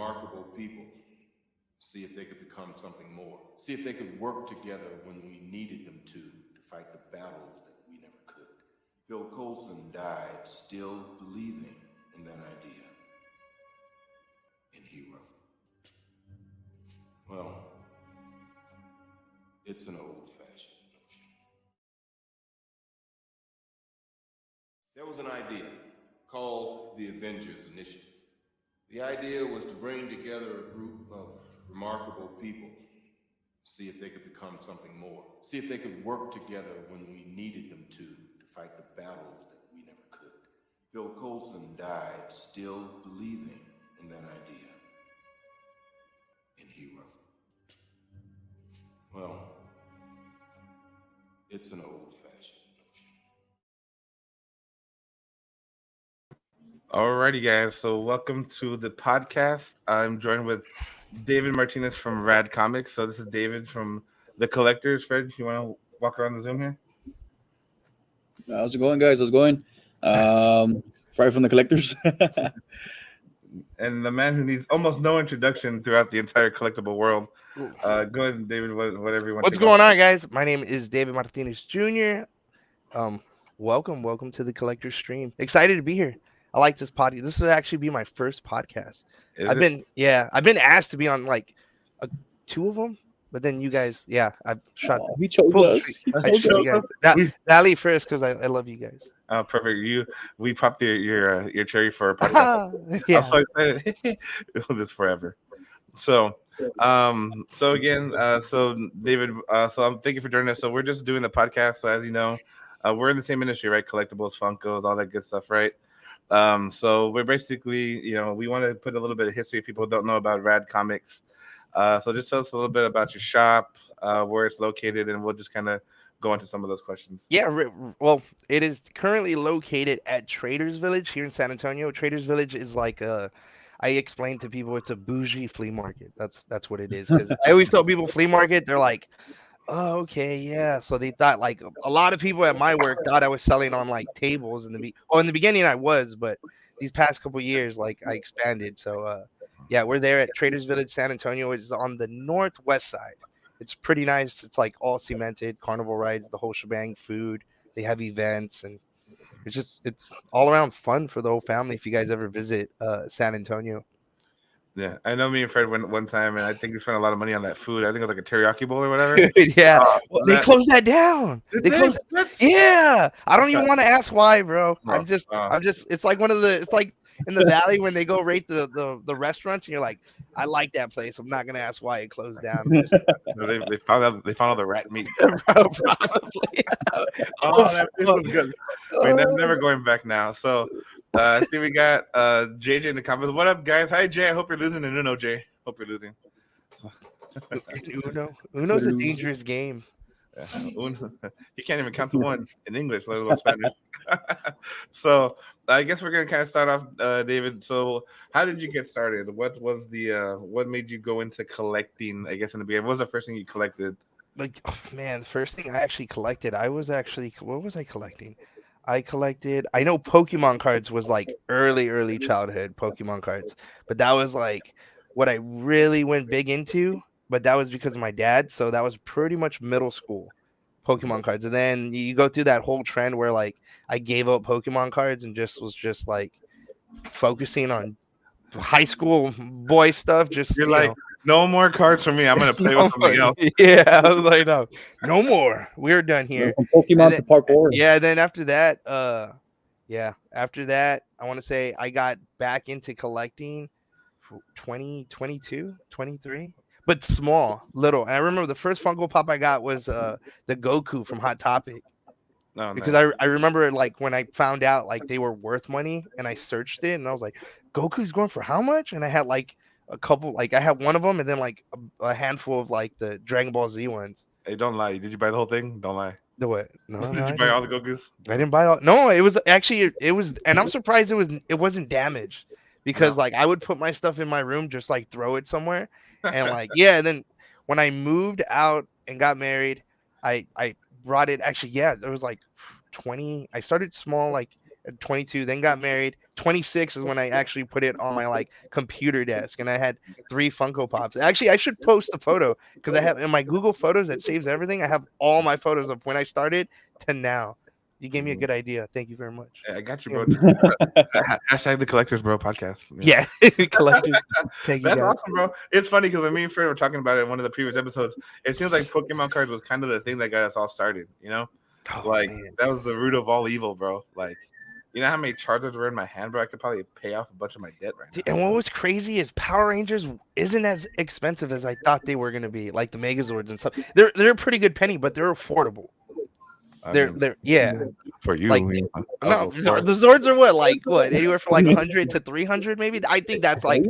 remarkable people. See if they could become something more. See if they could work together when we needed them to fight the battles that we never could. Phil Coulson died still believing in that idea. In Hero. Well, it's an old-fashioned notion. There was an idea called the Avengers Initiative. The idea was to bring together a group of remarkable people, see if they could become something more, see if they could work together when we needed them to fight the battles that we never could. Phil Coulson died still believing in that idea. In Hero. Well, it's an old-fashioned notion. Alrighty, guys. So welcome to the podcast. I'm joined with David Martinez from Rad Comics. So this is David from the Collectors. Fred, you want to walk around the Zoom here? How's it going, guys? How's it going? Fred from the Collectors. And the man who needs almost no introduction throughout the entire collectible world. Go ahead, David. Whatever you want. What's going on, guys? My name is David Martinez Jr. Welcome to the Collector Stream. Excited to be here. I like this podcast. This will actually be my first podcast. I've been asked to be on like 2 of them, but then you guys, I've shot. He chose us. I chose you guys. Valley first because I love you guys. Oh, perfect. We popped your cherry for a podcast. Yeah. I'm so excited. We'll do this forever. So again, David, thank you for joining us. So we're just doing the podcast. So as you know, we're in the same industry, right? Collectibles, Funkos, all that good stuff, right? So we're basically, we want to put a little bit of history if people don't know about Rad Comics. So just tell us a little bit about your shop, where it's located, and we'll just kind of go into some of those questions. Yeah, well, it is currently located at Traders Village here in San Antonio. Traders Village is like I explain to people it's a bougie flea market. That's what it is. Because I always tell people flea market, they're like, oh, okay, yeah. So they thought like a lot of people at my work thought I was selling on like tables in the beginning I was, but these past couple years like I expanded. So yeah, we're there at Traders Village, San Antonio. It's on the northwest side. It's pretty nice. It's like all cemented, carnival rides, the whole shebang, food. They have events, and it's all around fun for the whole family. If you guys ever visit San Antonio. Yeah, I know me and Fred went one time, and I think we spent a lot of money on that food. I think it was like a teriyaki bowl or whatever. Yeah, they closed that down. Yeah, I don't even want to ask why, bro. I'm just. It's like it's like in the valley when they go rate the restaurants, and you're like, I like that place. I'm not gonna ask why it closed down. They found all the rat meat. Probably. Oh, that was good. Wait, that's never going back now. So. See, we got JJ in the comments. What up, guys? Hi, Jay. I hope you're losing in Uno, Jay. Hope you're losing. Uno's a dangerous game. Uno. You can't even count to 1 in English, let alone Spanish. So I guess we're gonna kind of start off, David. So how did you get started? What was what made you go into collecting? I guess in the beginning, what was the first thing you collected? Like, oh, man, the first thing I actually collected, what was I collecting? I know Pokemon cards was like early childhood Pokemon cards, but that was like what I really went big into, but that was because of my dad. So that was pretty much middle school Pokemon cards. And then you go through that whole trend where like I gave up Pokemon cards and was just like focusing on high school boy stuff. Just You're like, no more cards for me. I'm gonna play with something else. Yeah, I was like, no more. We're done here. From Pokemon to parkour. Yeah, then after that, I want to say I got back into collecting 2022, 23, but small, little. And I remember the first Funko Pop I got was the Goku from Hot Topic. Oh, because nice. I remember like when I found out like they were worth money and I searched it and I was like, Goku's going for how much? And I had like a couple, like I had one of them and then like a handful of like the Dragon Ball Z ones. Hey, don't lie. Did you buy the whole thing? Don't lie. The what? No, Did you buy all the Gokus? I didn't buy all. No, it was actually and I'm surprised it wasn't damaged because like I would put my stuff in my room, just like throw it somewhere, and like and then when I moved out and got married, I brought it. Actually, there was like 20. I started small, like at 22, then got married. 26 is when I actually put it on my like computer desk, and I had 3 Funko Pops. Actually, I should post the photo because I have in my Google Photos that saves everything. I have all my photos of when I started to now. You gave me a good idea. Thank you very much. I got you, Yeah. bro. Hashtag the Collectors Bro podcast. Yeah, collectors. Thank you, That's guys. awesome, bro. It's funny because when me and Fred were talking about it in one of the previous episodes, it seems like Pokemon cards was kind of the thing that got us all started. You know, Oh, like man. that was the root of all evil, bro. Like, you know how many Charizards were in my hand, bro? I could probably pay off a bunch of my debt right now. And what was crazy is Power Rangers isn't as expensive as I thought they were gonna be, like the Megazords and stuff. They're a pretty good penny, but they're affordable. I They're mean, yeah. for you, Like you know, I no, was a little the Zords are what anywhere from like 100 to 300 maybe. I think that's like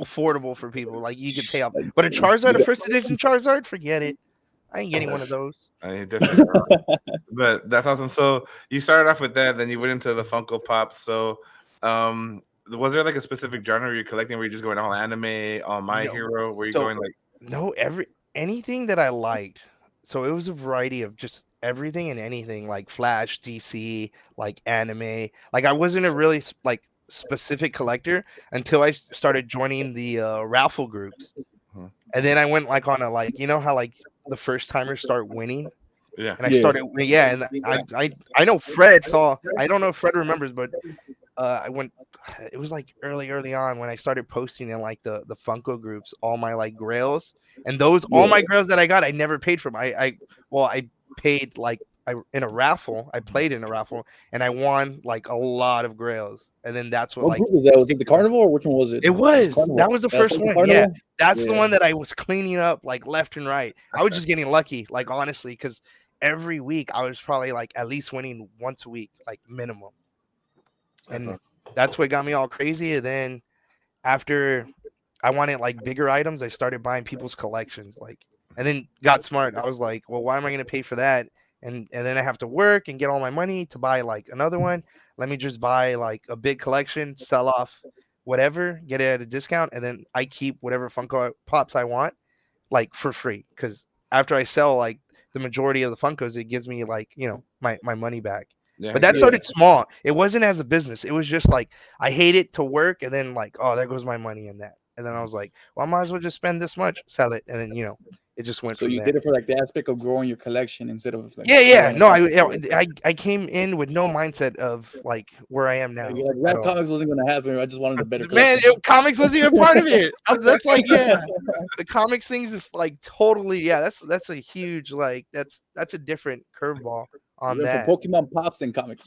affordable for people. Like you could pay off. But a Charizard, a first edition Charizard, forget it. I ain't getting one of those. I mean, definitely. But that's awesome. So you started off with that, then you went into the Funko Pops. So, was there like a specific genre you're collecting? Were you just going all anime, all My No. Hero? Were you So going like? no, anything that I liked. So it was a variety of just everything and anything, like Flash, DC, like anime. Like I wasn't a really like specific collector until I started joining the raffle groups. Hmm. And then I went like on a like how like the first timers start winning, Yeah. and I Yeah. started and I know Fred saw. I don't know if Fred remembers, but I went. It was like early on when I started posting in like the Funko groups all my like grails, and those all Yeah. my grails that I got I never paid for them. I paid like in a raffle. I played in a raffle and I won like a lot of grails, and then that's what What like group was that? Was it the Carnival or which one was it? it was. Carnival. That was the first Funko one. Yeah. Carnival? That's the Yeah. one that I was cleaning up like left and right. I was just getting lucky, like honestly, because every week I was probably like at least winning once a week, like minimum. And that's what got me all crazy. And then after I wanted like bigger items, I started buying people's collections, like, and then got smart. I was like, well, why am I gonna pay for that? And then I have to work and get all my money to buy like another one. Let me just buy like a big collection, sell off whatever, get it at a discount, and then I keep whatever Funko Pops I want, like for free. Because after I sell like the majority of the Funkos, it gives me like my money back. Yeah. But that Yeah. started small. It wasn't as a business. It was just like I hate it to work, and then like, oh, there goes my money in that. And then I was like, well, I might as well just spend this much, sell it, and then it just went So from you there. did it for like the aspect of growing your collection instead of like Yeah. selling No, it. I came in with no mindset of like where I am now. You're like, At Rad all. Comics wasn't gonna happen. I just wanted a better Man, collection. comics wasn't even part of it. That's like, yeah, the comics things is like totally, yeah. That's a huge like that's a different curveball You on went from that. Pokemon Pops and comics.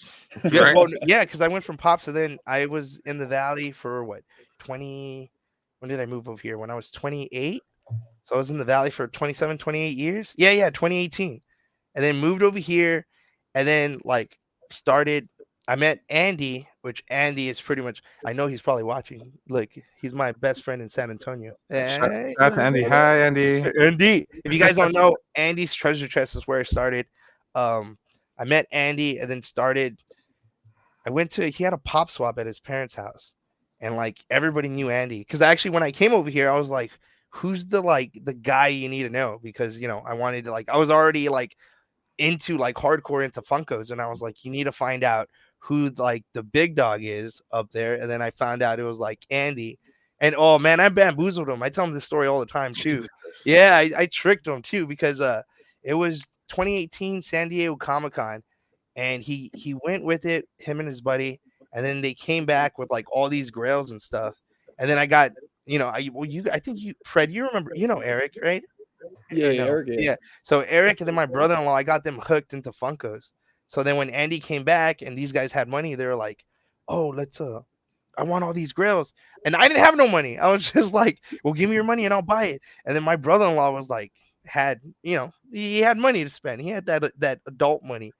Yeah, Right. well, yeah, because I went from Pops, and then I was in the Valley for what 20. When did I move over here? When I was 28. So I was in the Valley for 27, 28 years. Yeah, 2018, and then moved over here, and then like started. I met Andy, which Andy is pretty much. I know he's probably watching. Like he's my best friend in San Antonio. Shout Hey, out to Andy. Hi, Andy. Andy. If you guys don't know, Andy's Treasure Chest is where I started. I met Andy, and then started. He had a pop swap at his parents' house, and like everybody knew Andy. Because actually, when I came over here, I was like, who's the guy you need to know? Because I wanted to I was already like into like hardcore into Funkos, and I was like, you need to find out who like the big dog is up there. And then I found out it was like Andy. And oh man, I bamboozled him. I tell him this story all the time too. Yeah, I tricked him too because it was 2018 San Diego Comic-Con, and he went with it, him and his buddy, and then they came back with like all these grails and stuff. And then I got I think Fred, you remember, Eric, right? Yeah, Or no? Eric. Yeah. Yeah. So Eric and then my brother-in-law, I got them hooked into Funkos. So then when Andy came back and these guys had money, they were like, "Oh, let's I want all these grails." And I didn't have no money. I was just like, "Well, give me your money and I'll buy it." And then my brother-in-law was like, he had money to spend. He had that adult money.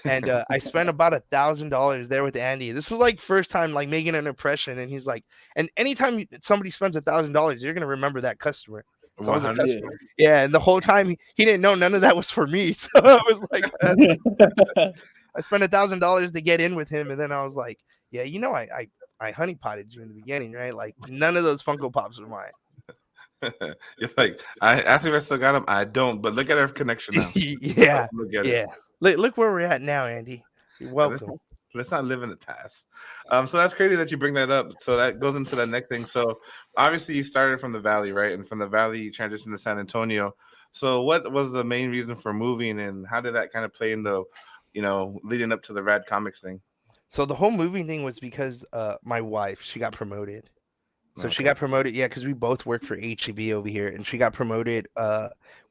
And I spent about $1,000 there with Andy. This was like first time like making an impression. And he's like, and anytime somebody spends $1,000, you're gonna remember that customer. So I was a 100. customer. Yeah, and the whole time he didn't know none of that was for me. So I was like, I spent $1,000 to get in with him, and then I was like, yeah, I honeypotted you in the beginning, right? Like none of those Funko Pops were mine. You're like, I asked if I still got him. I don't, but look at our connection now. Yeah, Look at yeah. it. Look where we're at now, Andy. You're welcome. Let's not live in the past. So that's crazy that you bring that up. So that goes into the next thing. So obviously you started from the Valley, right? And from the Valley you transitioned to San Antonio. So what was the main reason for moving, and how did that kind of play into, leading up to the Rad Comics thing? So the whole moving thing was because my wife, she got promoted. So she Okay. got promoted, yeah, because we both work for HEB over here, and she got promoted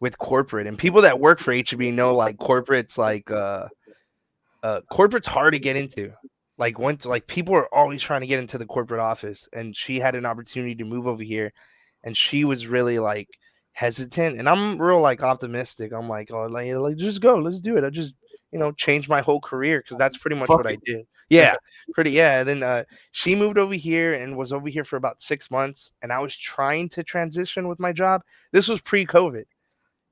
with corporate. And people that work for HEB know like corporate's hard to get into. Like once like people are always trying to get into the corporate office, and she had an opportunity to move over here, and she was really like hesitant. And I'm real like optimistic. I'm like, oh, like just go, let's do it. I just change my whole career because that's pretty much Fuck what I it. did. Yeah, pretty yeah. And then she moved over here and was over here for about 6 months, and I was trying to transition with my job. This was pre-COVID,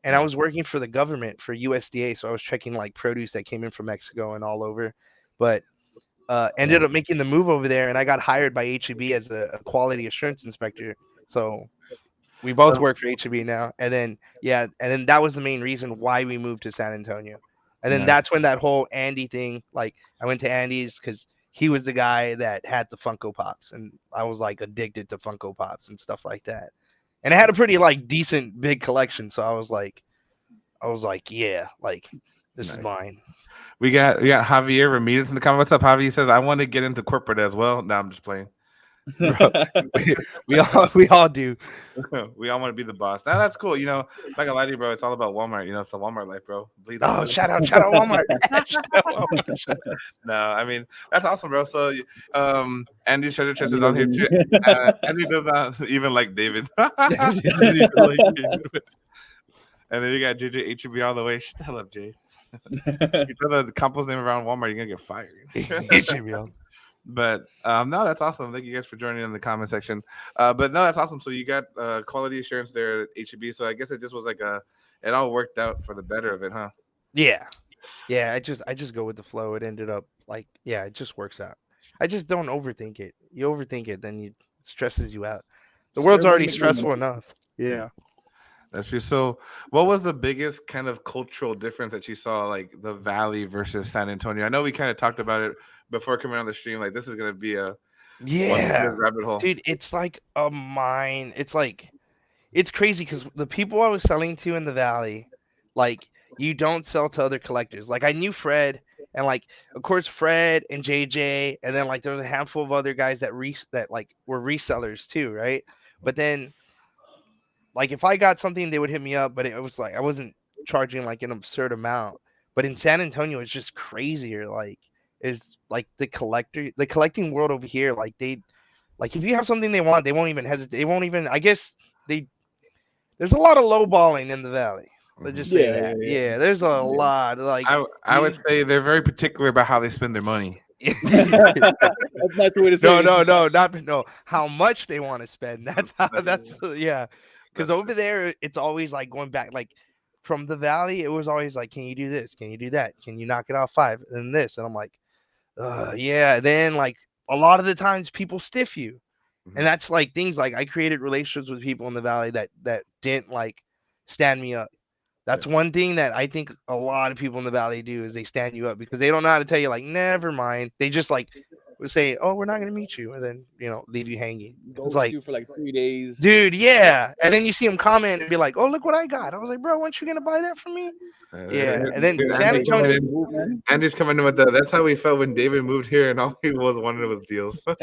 and I Yeah. was working for the government for USDA, so I was checking like produce that came in from Mexico and all over. But ended up making the move over there, and I got hired by HEB as a quality assurance inspector. So we both So work for HEB now, and then and then that was the main reason why we moved to San Antonio. And then nice. that's when that whole Andy thing, like I went to Andy's because he was the guy that had the Funko Pops, and I was like addicted to Funko Pops and stuff like that. And I had a pretty like decent big collection, so I was like, yeah, like this is Nice. mine. We got Javier Ramirez in the comment. What's up, Javi? He says I want to get into corporate as well. No, I'm just playing. Bro, we all do. We all want to be the boss. Now that's cool. Not gonna lie to you, bro. It's all about Walmart. It's the Walmart life, bro. Bleed on Oh, it. shout out Walmart. Shout out Walmart. No, I mean that's awesome, bro. So, Andy Treasure Chest is Andy on here doesn't- too. Andy does not even like David. And then you got JJ HB all the way. Shut the hell up, Jay. You throw the compost name around Walmart, you're gonna get fired. HBL. But no, that's awesome. Thank you guys for joining in the comment section. But no, that's awesome. So you got quality assurance there at HEB. So I guess it just was like it all worked out for the better of it, huh? Yeah. Yeah, I just go with the flow. It ended up like, yeah, it just works out. I just don't overthink it. You overthink it, then it stresses you out. The world's Everybody already make money. stressful enough. Yeah. That's true. So, what was the biggest kind of cultural difference that you saw, like the Valley versus San Antonio? I know we kind of talked about it before coming on the stream. Like, this is gonna be a one Yeah. rabbit hole. Dude, it's like a mine. It's crazy because the people I was selling to in the valley, like you don't sell to other collectors. Like I knew Fred, and like of course Fred and JJ, and then like there was a handful of other guys that like were resellers too, right? But then like if I got something, they would hit me up, but it was like I wasn't charging like an absurd amount. But in San Antonio, it's just crazier. Like is like the collecting world over here, like they like if you have something they want, they won't even hesitate. They won't even. I guess they there's a lot of lowballing in the valley. Let's just say Yeah, that. yeah. Yeah, there's a lot. Like I would say they're very particular about how they spend their money. That's a nice way to say no, it. no. How much they want to spend. That's yeah. Because over there, it's always like going back. Like from the valley, it was always like, can you do this? Can you do that? Can you knock it off 5? And this, and I'm like, yeah. Then like a lot of the times, people stiff you. And that's like things like I created relationships with people in the valley that didn't like stand me up. That's one thing that I think a lot of people in the valley do is they stand you up because they don't know how to tell you like never mind. They just like would say, "Oh, we're not gonna meet you," and then leave you hanging. It's Ghost like, you for like 3 days. dude, yeah. And then you see them comment and be like, "Oh, look what I got." I was like, "Bro, weren't you gonna buy that from me?" Yeah. And then Dude, San Andy's coming Antonio. in. Andy's coming in with that's how we felt when David moved here, and all he wanted was deals. He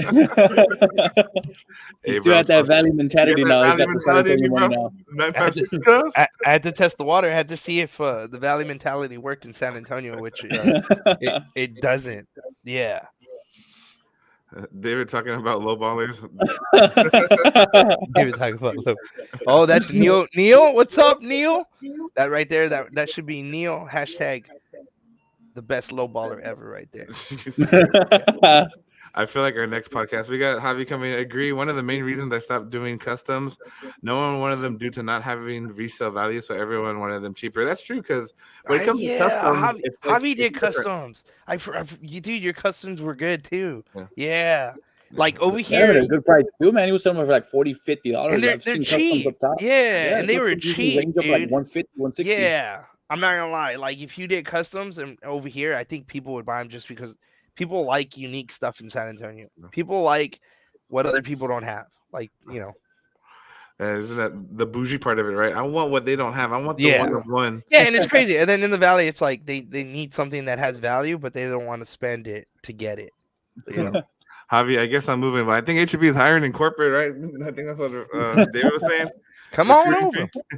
Hey, still bro, had that so- valley mentality You got now. that He's got valley the San mentality in Antonio you, money bro? now. 956. I had to test the water. I had to see if the valley mentality worked in San Antonio, which it doesn't. Yeah. David talking about low ballers. David talking about low. Oh, that's Neil. Neil, what's up, Neil? That right there, that should be Neil. Hashtag the best low baller ever right there. I feel like our next podcast, we got Javi coming. Agree. One of the main reasons I stopped doing customs, no one wanted them due to not having resale value, so everyone wanted them cheaper. That's true because when it comes to customs, Javi did it's different. customs. Dude, your customs were good too. Yeah. Yeah. Like over Yeah, but here, a good price too, man. He was selling them for like $40-$50. and they're I've seen customs cheap. up top. Yeah, and they were customs usually cheap, range up like dude. 150, 160. Yeah, I'm not gonna lie. Like if you did customs and over here, I think people would buy them just because People like unique stuff in San Antonio. People like what other people don't have. Like, Isn't that the bougie part of it, right? I want what they don't have. I want the Yeah. one of one. Yeah, and it's crazy. And then in the valley, it's like they need something that has value, but they don't want to spend it to get it. Javi, I guess I'm moving, but I think HB is hiring in corporate, right? I think that's what David was saying. Come on Recruiting over. fee.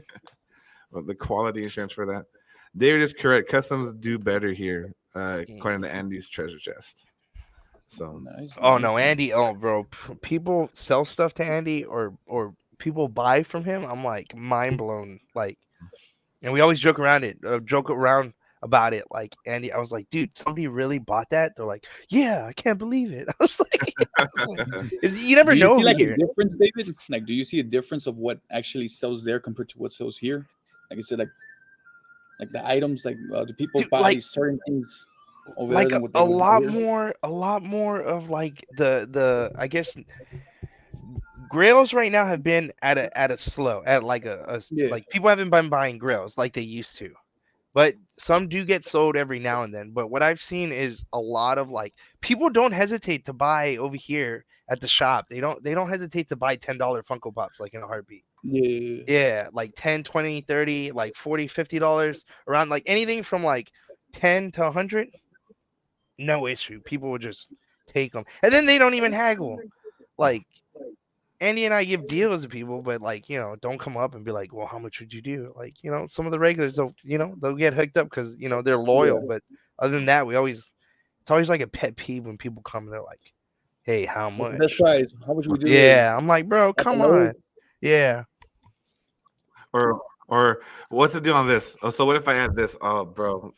Well, the quality insurance for that. David is correct. Customs do better here, according to Andy's treasure chest. So Nice. Oh no, Andy. Oh, bro, people sell stuff to Andy, or people buy from him. I'm like mind blown. Like, and we always joke around about it. Like, Andy, I was like, dude, somebody really bought that? They're like, yeah, I can't believe it. I was like, you never Do you know see over like here. a difference, David? Like, do you see a difference of what actually sells there compared to what sells here? Like I said, like the items, like do people Dude, buy like- certain things over there Like than what they a would lot buy here? more of like the I guess grails right now have been at a slow at like Yeah. like people haven't been buying grails like they used to. But some do get sold every now and then. But what I've seen is a lot of like people don't hesitate to buy over here at the shop. They don't hesitate to buy $10 Funko Pops like in a heartbeat. Yeah. Yeah, like 10, 20, 30, like 40, $50 around, like anything from like 10 to 100, no issue. People will just take them. And then they don't even haggle. Like Andy and I give deals to people, but like, don't come up and be like, well, how much would you do? Like, some of the regulars they'll get hooked up because, they're loyal. But other than that, it's always like a pet peeve when people come and they're like, hey, how What's the best much? price? How much we do Yeah, this? I'm like, bro, At the come on. lowest? Yeah. or what's the deal on this? Oh, so what if I add this? Oh, bro,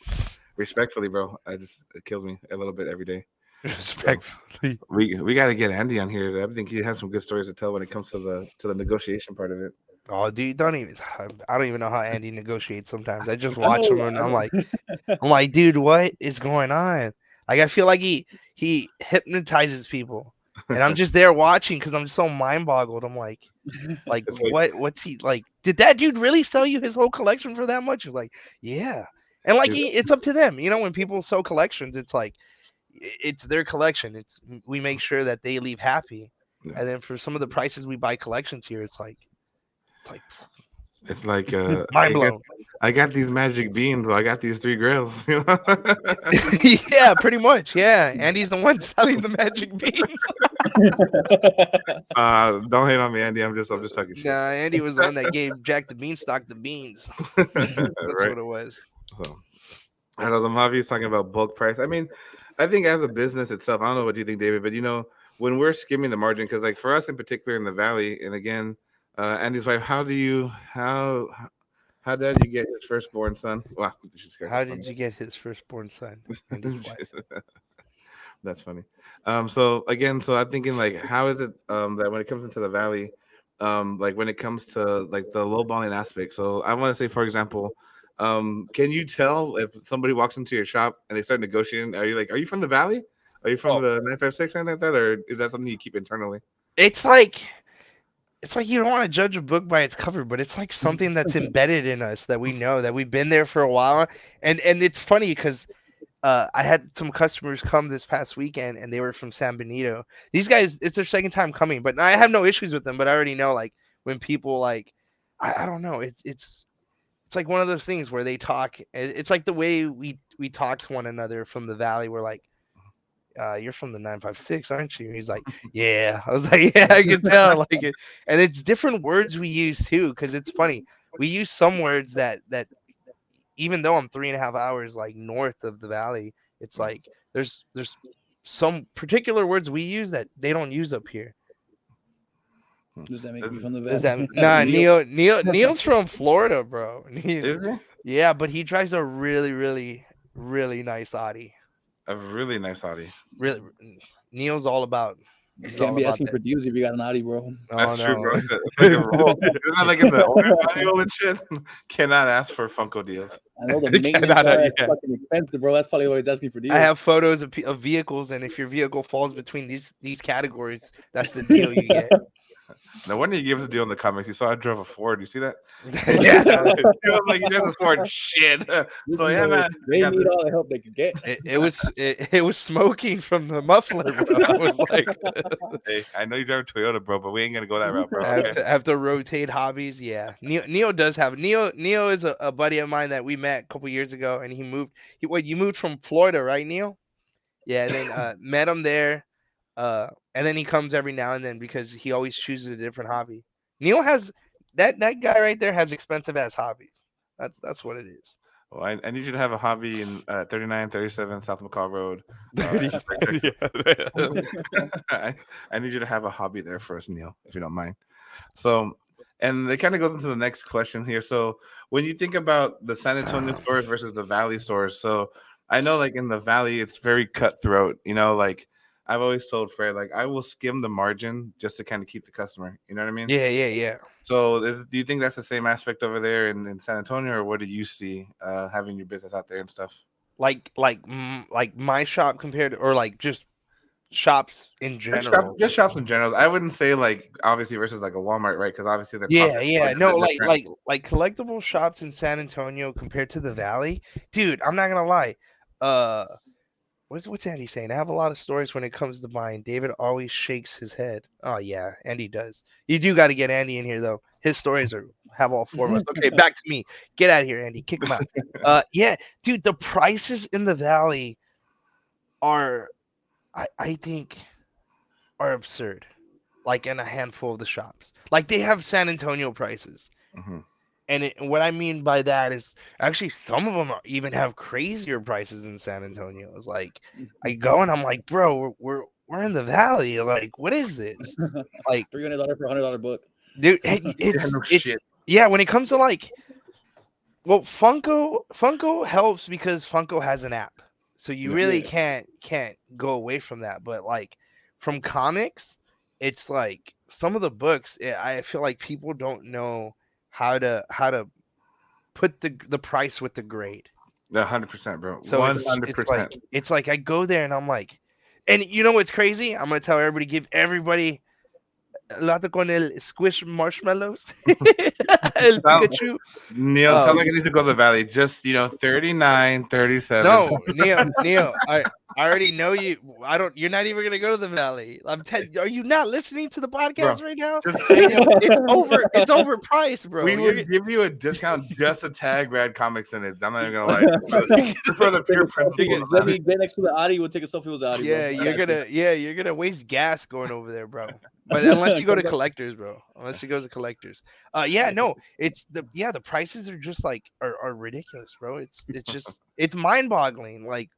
respectfully, bro, it kills me a little bit every day. Respectfully. We got to get Andy on here. I think he has some good stories to tell when it comes to the negotiation part of it. Oh, dude, I don't even know how Andy negotiates sometimes. I just I watch know, him and I I'm know. like, dude, what is going on? Like, I feel like he hypnotizes people, and I'm just there watching because I'm so mind boggled. I'm like It's like what's he like? Did that dude really sell you his whole collection for that much? You're like, yeah, and like he's- it's up to them. When people sell collections, it's like it's their collection. We make sure that they leave happy, Yeah. and then for some of the prices we buy collections here, it's like it's like mind blown. I got these magic beans. Or I got these 3 grails. Yeah, pretty much. Yeah, Andy's the one selling the magic beans. Don't hate on me, Andy. I'm just talking shit. Nah, Andy was the one that gave Jack the Beanstalk the beans. That's Right. what it was. So I know the Mavi's talking about bulk price. I mean, I think as a business itself, I don't know what you think, David, but when we're skimming the margin, because like for us in particular in the Valley, and again, Andy's wife, how did you get his firstborn son? Wow, How did you get his firstborn son? Andy's wife. That's funny. So again, I'm thinking like, how is it that when it comes into the Valley, like when it comes to like the lowballing aspect? So I want to say, for example, can you tell if somebody walks into your shop and they start negotiating? Are you from the Valley? Are you from the 956 or anything like that, or is that something you keep internally? It's like you don't want to judge a book by its cover, but it's like something that's embedded in us that we know that we've been there for a while, and it's funny because I had some customers come this past weekend and they were from San Benito. These guys, it's their second time coming, but I have no issues with them. But I already know like when people like, I don't know, it's like one of those things where they talk. It's like the way we talk to one another from the Valley. We're like, you're from the 956, aren't you? He's like, yeah. I was like, yeah, I can tell. Like it, and it's different words we use too, because it's funny. We use some words that even though I'm 3.5 hours like north of the Valley, it's like there's some particular words we use that they don't use up here. Does that make you from the Does Valley? that Neil's from Florida, bro. Is it Yeah, but he drives a really, really, really nice Audi. a really nice Audi? Really, Neil's all about. You He's can't all be about asking that. for deals if you got an Audi, bro. That's true, no. bro. It's like a rule. Isn't that like in the owner manual and shit? Cannot ask for Funko deals. I know the You maintenance cannot, are yeah. fucking expensive, bro. That's probably why he's asking for deals. I have photos of vehicles, and if your vehicle falls between these categories, that's the deal you get. No wonder he gave us a deal on the comics. You saw I drove a Ford. You see that? Yeah. He was like, he drives a Ford. Shit. So yeah, man. I They got need this. all the help they could get. It was smoking from the muffler, bro. I was like, Hey, I know you drive a Toyota, bro, but we ain't gonna go that route, bro. I Okay. have to rotate hobbies. Yeah, Neo does have Neo is a buddy of mine that we met a couple years ago, and he moved. You moved from Florida, right, Neo? Yeah, and then met him there. And then he comes every now and then because he always chooses a different hobby. Neil has that guy right there has expensive ass hobbies. That's what it is. Well, I need you to have a hobby in 3937 South McCall Road. Dirty. Texas. Yeah. I need you to have a hobby there first, Neil, if you don't mind. So, and it kind of goes into the next question here. So, when you think about the San Antonio stores versus the Valley stores, so I know like in the Valley, it's very cutthroat. Like I've always told Fred, like I will skim the margin just to kind of keep the customer. You know what I mean? Yeah. So, do you think that's the same aspect over there in San Antonio, or what do you see having your business out there and stuff? Like my shop compared to, or like just shops in general. Just shops in general. I wouldn't say like obviously versus like a Walmart, right? Because obviously their Yeah, profit yeah. margins are No, different. like collectible shops in San Antonio compared to the Valley, dude. I'm not gonna lie. Uh, what's Andy saying? I have a lot of stories when it comes to buying. David always shakes his head. Oh yeah, Andy does. You do got to get Andy in here though. His stories have all four of us. Okay, back to me. Get out of here, Andy. Kick him out. Yeah, dude. The prices in the Valley are, I think, are absurd. Like in a handful of the shops, like they have San Antonio prices. Mhm. And what I mean by that is actually some of them even have crazier prices in San Antonio. It's like I go and I'm like, bro, we're in the Valley. Like, what is this? Like, $300 for $100 book. dude, Yeah, no it's shit. yeah. When it comes to like, well, Funko helps because Funko has an app, so you Yeah. really Yeah. can't go away from that. But like from comics, it's like some of the books. I feel like people don't know how to put the price with the grade. 100%, bro. So One it's hundred it's percent. like it's like I go there and I'm like, and you know what's crazy? I'm gonna tell everybody, give everybody lato con el squish marshmallows, el Sound, Pikachu. Neil, Oh sound like I need to go to the Valley. Just 39, 37. no, Neo, I already know you. I don't. You're not even gonna go to the Valley. Are you not listening to the Bro, podcast right now? just take it. It's overpriced, bro. We You're would give you a discount just to tag Rad Comics in it. I'm not even gonna lie. Just for the pure principle of the Let matter. me get next to the Audi. We'll take a selfie with the Audi, bro. you're gonna waste gas going over there, bro. But unless you go to collectors, bro. Unless you go to collectors. Yeah, no, it's the prices are just like are ridiculous, bro. It's just it's mind-boggling. Like,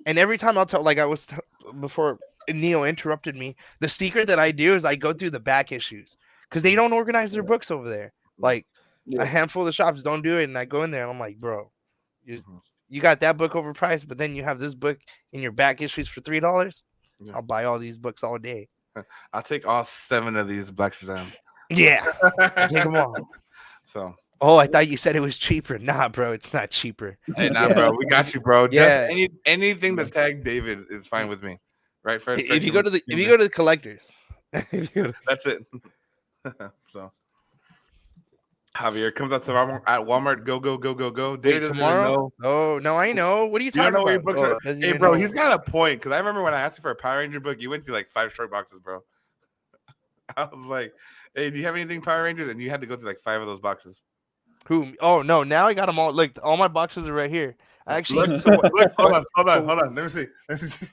and every time I'll tell, like before Neo interrupted me, the secret that I do is I go through the back issues because they don't organize their books over there. Like a Yeah. handful of the shops don't do it, and I go in there and I'm like, bro, you Mhm. you got that book overpriced, but then you have this book in your back issues for $3. Yeah. I'll buy all these books all day. I'll take all 7 of these Black Shazams. Yeah, take them all. So, Oh, I thought you said it was cheaper. Nah, bro, it's not cheaper. hey, nah, Yeah. bro, we got you, bro. Just Yeah. anything that tag David is fine with me, right, Fred? If you go to the collectors, if you go to- That's it. So, Javier comes out to Walmart, at Walmart. Go, go, go, go, go. David wait, doesn't even tomorrow? know. Oh no, I know. What are you You don't talking know where your about? books Oh, are. doesn't Hey, even bro, know. he's got a point because I remember when I asked you for a Power Ranger book, you went through like 5 short boxes, bro. I was like, "Hey, do you have anything Power Rangers?" And you had to go through like 5 of those boxes. Who? Oh no, now I got them all. Look, all my boxes are right here. Actually, Look, so what? look, hold So on. Let me see. Let me see.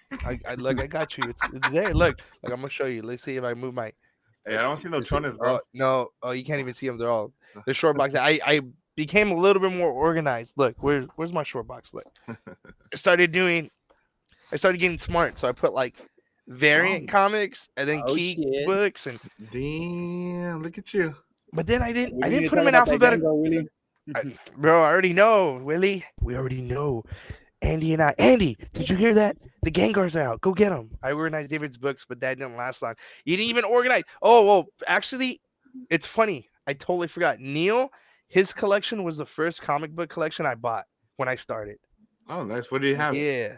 I look, I got you. It's there. Look, I'm gonna show you. Let's see if I move my. Hey, I don't see no Let's see. chones, bro. No. Oh, you can't even see them. They're short boxes. I became a little bit more organized. Look, where's my short box? Look, I started getting smart. So I put like variant comics and then Oh, key shit. books Damn, look at you. but then I didn't Willie, you put them talking in about that alphabetical. Gango, Willie? Bro, I already know, Willie. We already know. Andy and I. Andy, did you hear that? The Gengars are out. Go get them. I organized David's books, but that didn't last long. You didn't even organize. Oh, well, actually, it's funny. I totally forgot. Neil, his collection was the first comic book collection I bought when I started. Oh, nice. What do you have? Yeah.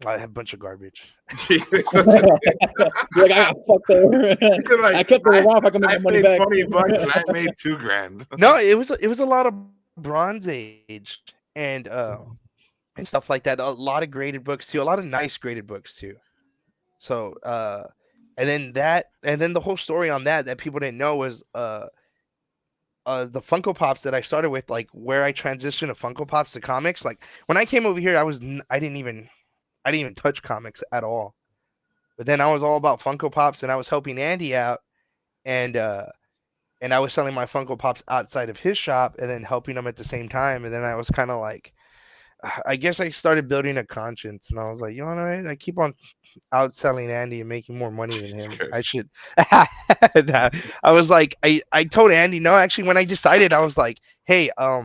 I have a bunch of garbage. You're like, I got fucked over. You're like, I kept it around if I can make I my money paid back. $20 and I made $2,000. No, it was a lot of Bronze Age and stuff like that. A lot of graded books too. A lot of nice graded books too. So and then the whole story on that people didn't know was the Funko Pops that I started with, like where I transitioned to Funko Pops to comics. Like when I came over here, I didn't even touch comics at all. But then I was all about Funko Pops, and I was helping Andy out, and I was selling my Funko Pops outside of his shop, and then helping him at the same time. And then I was kind of like, I guess I started building a conscience, and I was like, you know what? I keep on outselling Andy and making more money than Jesus him. I Christ. should. Nah, I was like, I told Andy no. Actually, when I decided, I was like, hey, I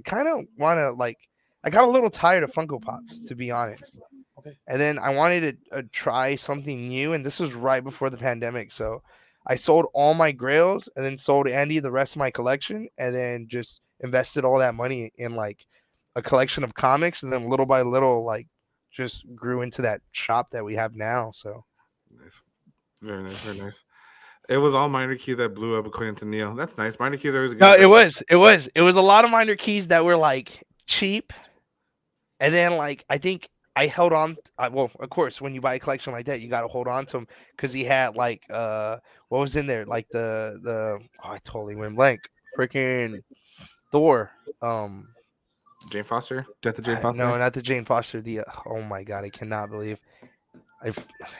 kind of want to like. I got a little tired of Funko Pops, to be honest. Okay. And then I wanted to try something new, and this was right before the pandemic. So I sold all my grails, and then sold Andy the rest of my collection, and then just invested all that money in like a collection of comics, and then little by little, like just grew into that shop that we have now. So Nice. Very nice, very nice. It was all minor key that blew up according to Neil. That's nice. Minor keys are always good. no, it was a lot of minor keys that were like cheap, and then like I think I held on. Well, of course, when you buy a collection like that, you got to hold on to him because he had like what was in there? Like the oh, I totally went blank. Freaking Thor. Jane Foster? Death of Jane Foster? No, not the Jane Foster. The oh my god, I cannot believe. I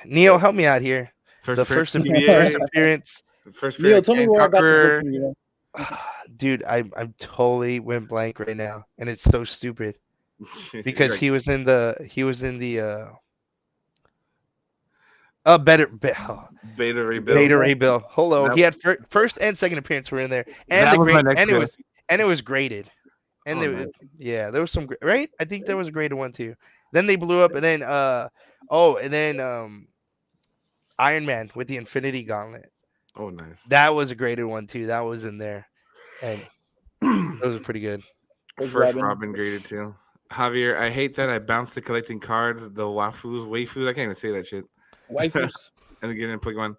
Neil, help me out here. The first appearance. First Neil, appearance. tell me Jane where I got the Tucker. book from, you know? Dude, I'm totally went blank right now, and it's so stupid because Like, he was in the Beta Ray Bill. Beta Ray Bill. Hello, That- he had first and second appearance were in there, and That the was my great, next pick. and it was graded, and Oh, there, nice. yeah, there was some right. I think there was a graded one too. Then they blew up, and then Iron Man with the Infinity Gauntlet. Oh, nice. That was a graded one too. That was in there, and those are pretty good. First Robin graded too. Javier, I hate that I bounced to collecting cards, the waifus. I can't even say that shit. Waifus. And again in Pokemon.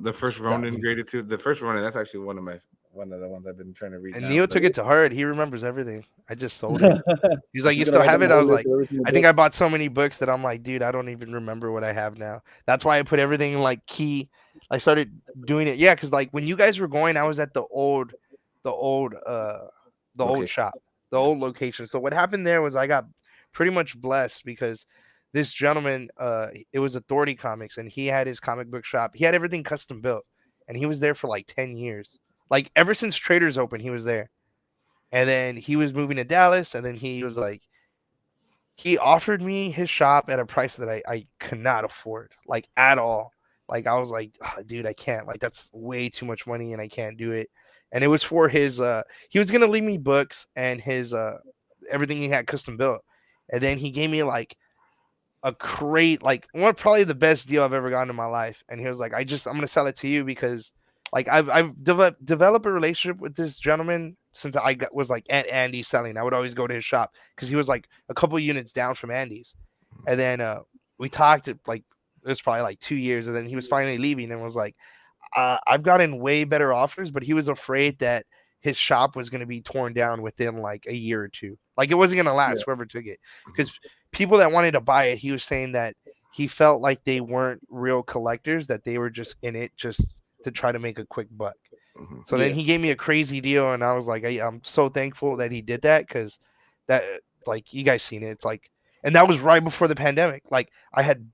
The first Stop Ronin me. graded too. The first Ronin, that's actually one of the ones I've been trying to read. And now, Neo but- took it to heart. He remembers everything. I just sold it. He's like, you He's still gonna have write it? down I the was whole like, list of every single I think book. I bought so many books that I'm like, dude, I don't even remember what I have now. That's why I put everything in like key. I started doing it. Yeah, because like when you guys were going, I was at the old Location. shop, the old location. So what happened there was I got pretty much blessed because this gentleman, it was Authority Comics, and he had his comic book shop. He had everything custom built, and he was there for like 10 years. Like ever since Traders opened, he was there. And then he was moving to Dallas, and then he was like, he offered me his shop at a price that I could not afford, like at all. Like I was like, "Ah, dude, I can't. Like that's way too much money, and I can't do it. And it was for his. He was gonna leave me books and his everything he had custom built, and then he gave me like a crate, like one probably the best deal I've ever gotten in my life. And he was like, I'm gonna sell it to you because like I've developed a relationship with this gentleman since was like at Andy's selling. I would always go to his shop because he was like a couple units down from Andy's. And then we talked like it was probably like 2 years, and then he was finally leaving and was like, I've gotten way better offers, but he was afraid that his shop was going to be torn down within like a year or two. Like it wasn't going to last, whoever took it. Because people that wanted to buy it, he was saying that he felt like they weren't real collectors, that they were just in it just to try to make a quick buck. Mhm. So then he gave me a crazy deal, and I was like, I'm so thankful that he did that because that, like, you guys seen it. It's like, and that was right before the pandemic. Like I had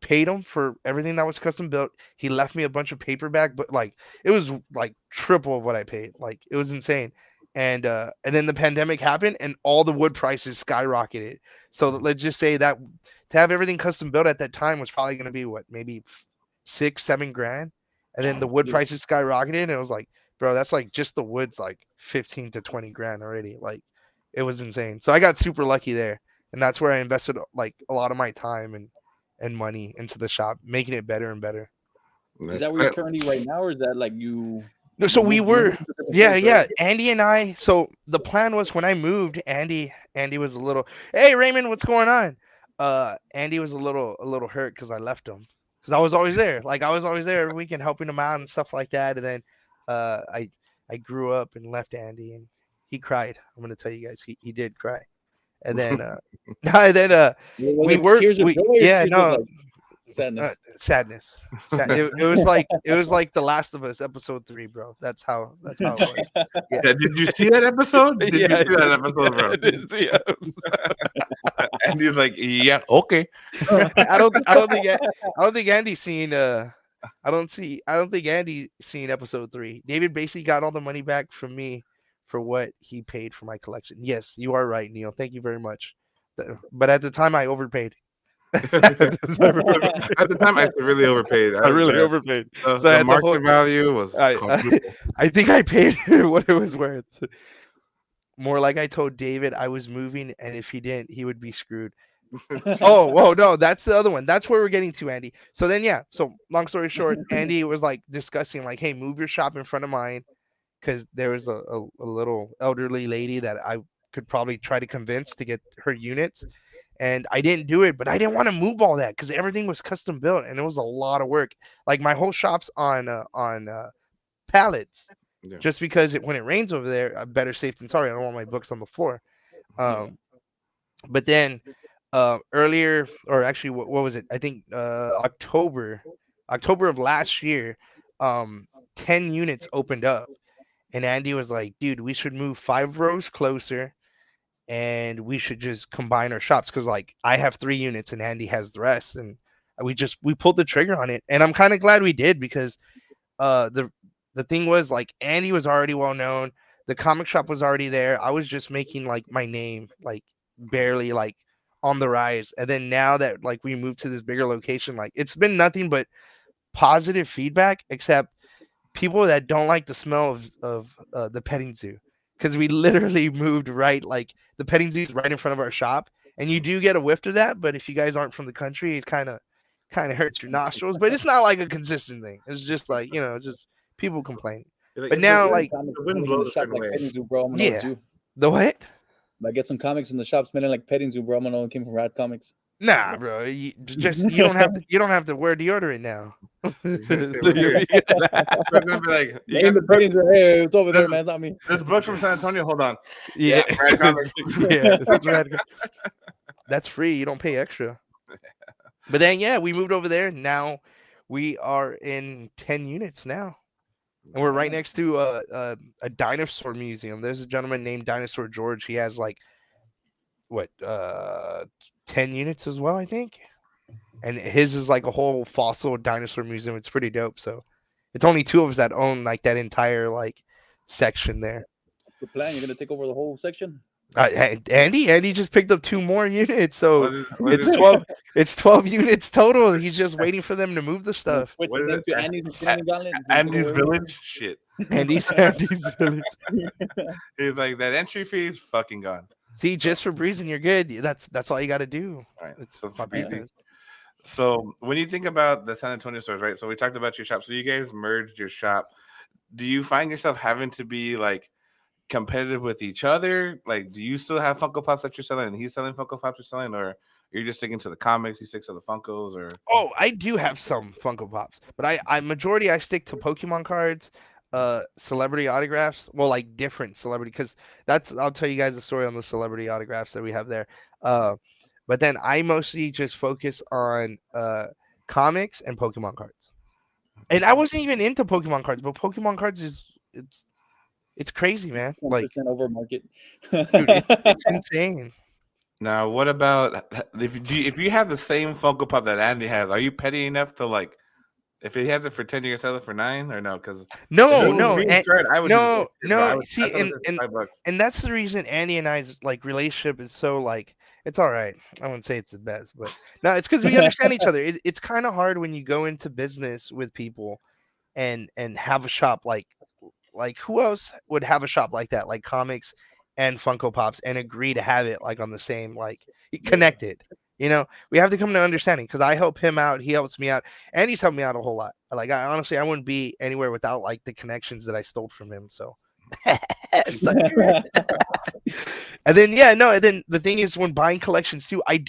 paid him for everything that was custom built. He left me a bunch of paperback, but like it was like triple of what I paid. Like it was insane. And then the pandemic happened and all the wood prices skyrocketed. So let's just say that to have everything custom built at that time was probably going to be what, maybe 6-7 grand. And then the wood prices skyrocketed and it was like, bro, that's like just the wood's like 15 to 20 grand already. Like it was insane. So I got super lucky there. And that's where I invested like a lot of my time and money into the shop, making it better and better. Nice. Is that where you're currently right now, or is that like you? No, so you we moved- were, you moved to a different yeah, place, yeah. right? Andy and I. So the plan was when I moved, Andy was a little, hey Raymond, what's going on? Andy was a little hurt because I left him because I was always there. Like I was always there every weekend helping him out and stuff like that. And then uh, I I grew up and left Andy and he cried. I'm gonna tell you guys, he did cry. And then and then Was we it were tears of we joy or yeah tears of no like sadness? sadness. It was like The Last of Us episode 3, bro. That's how it was. Yeah. Yeah, did you see that episode? Did you Yeah, see that episode, bro? I did see it. And he's like, yeah, okay. I don't think Andy's seen I don't think Andy's seen episode 3. David basically got all the money back from me for what he paid for my collection. Yes, you are right, Neil. Thank you very much. But at the time I overpaid. At At the time, I really overpaid. I really overpaid. So I The had to market hold value was I quadruple. I think I paid what it was worth. More like I told David I was moving, and if he didn't, he would be screwed. Oh, whoa, no, that's the other one. That's where we're getting to, Andy. So then, yeah. So long story short, Andy was like discussing, like, hey, move your shop in front of mine, because there was a little elderly lady that I could probably try to convince to get her units, and I didn't do it, but I didn't want to move all that because everything was custom built and it was a lot of work. Like my whole shop's on pallets, Yeah. just because when it rains over there, better safe than sorry. I don't want my books on the floor. Um, but then earlier, or actually, what was it? I think October of last year, 10 units opened up, and Andy was like, "Dude, we should move 5 rows closer, and we should just combine our shops because like I have 3 units and Andy has the rest." And we pulled the trigger on it, and I'm kind of glad we did because the thing was like Andy was already well known, the comic shop was already there. I was just making like my name like barely like on the rise, and then now that like we moved to this bigger location, like it's been nothing but positive feedback, except people that don't like the smell of the petting zoo, because we literally moved right like the petting zoo is right in front of our shop, and you do get a whiff of that. But if you guys aren't from the country, it kind of hurts your nostrils. But it's not like a consistent thing. It's just like just people complaining. Like, But if now the like wind In blows the a shop certain like way. petting zoo, bro. I'm gonna know it's yeah, you. the what? If I get some comics in the shop smelling like petting zoo, bro, I'm gonna know it came from Rad Comics. Nah, bro. You don't have to wear deodorant now. So you'll Weird. be- For example, like you Name got the petting zoo. Hey, it's over there, man. It's not me. this book from San Antonio. Hold on. yeah, Rad Comics. yeah. That's radical. That's free. You don't pay extra. But then yeah, we moved over there. Now we are in 10 units now. And we're right next to a dinosaur museum. There's a gentleman named Dinosaur George. He has like what 10 units as well, I think. And his is like a whole fossil dinosaur museum. It's pretty dope. So it's only two of us that own like that entire like section there. The plan, you're gonna take over the whole section. Andy just picked up 2 more units, so What it's is- 12. It's 12 units total. He's just waiting for them to move the stuff. Switch What his is name it? to Andy's Infinity Gauntlet. He's gonna Andy's take over Village. Shit. Andy's village. He's like that entry fee is fucking gone. See, just for breezing, you're good. That's all you got to do. All right. It's So my for breezy. business. So when you think about the San Antonio stores, right? So we talked about your shop. So you guys merged your shop. Do you find yourself having to be like competitive with each other? Like, do you still have Funko Pops that you're selling and he's selling Funko Pops you're selling, or you're just sticking to the comics, he sticks to the Funkos, or Oh, I do have some Funko Pops, but I majority I stick to Pokemon cards, celebrity autographs. Well, like different celebrity, because I'll tell you guys the story on the celebrity autographs that we have there. But then I mostly just focus on comics and Pokemon cards. And I wasn't even into Pokemon cards, but Pokemon cards it's crazy, man. Like, 1% over market. dude, it's insane. now what about if you have the same Funko Pop that Andy has, are you petty enough to like if he has it for 10, you can sell it for 9 or no? Because No, I would do the same shit, bro. I would- See, I'd sell it for $5. and that's the reason Andy and I's like relationship is so like it's all right. I wouldn't say it's the best, but no, it's because we understand each other. It's kind of hard when you go into business with people and have a shop like who else would have a shop like that, like comics and Funko Pops, and agree to have it like on the same like connected. We have to come to understanding because I help him out, he helps me out, and he's helped me out a whole lot. Like I honestly, I wouldn't be anywhere without like the connections that I stole from him. So Sucker. And then yeah, no, and then the thing is when buying collections too, I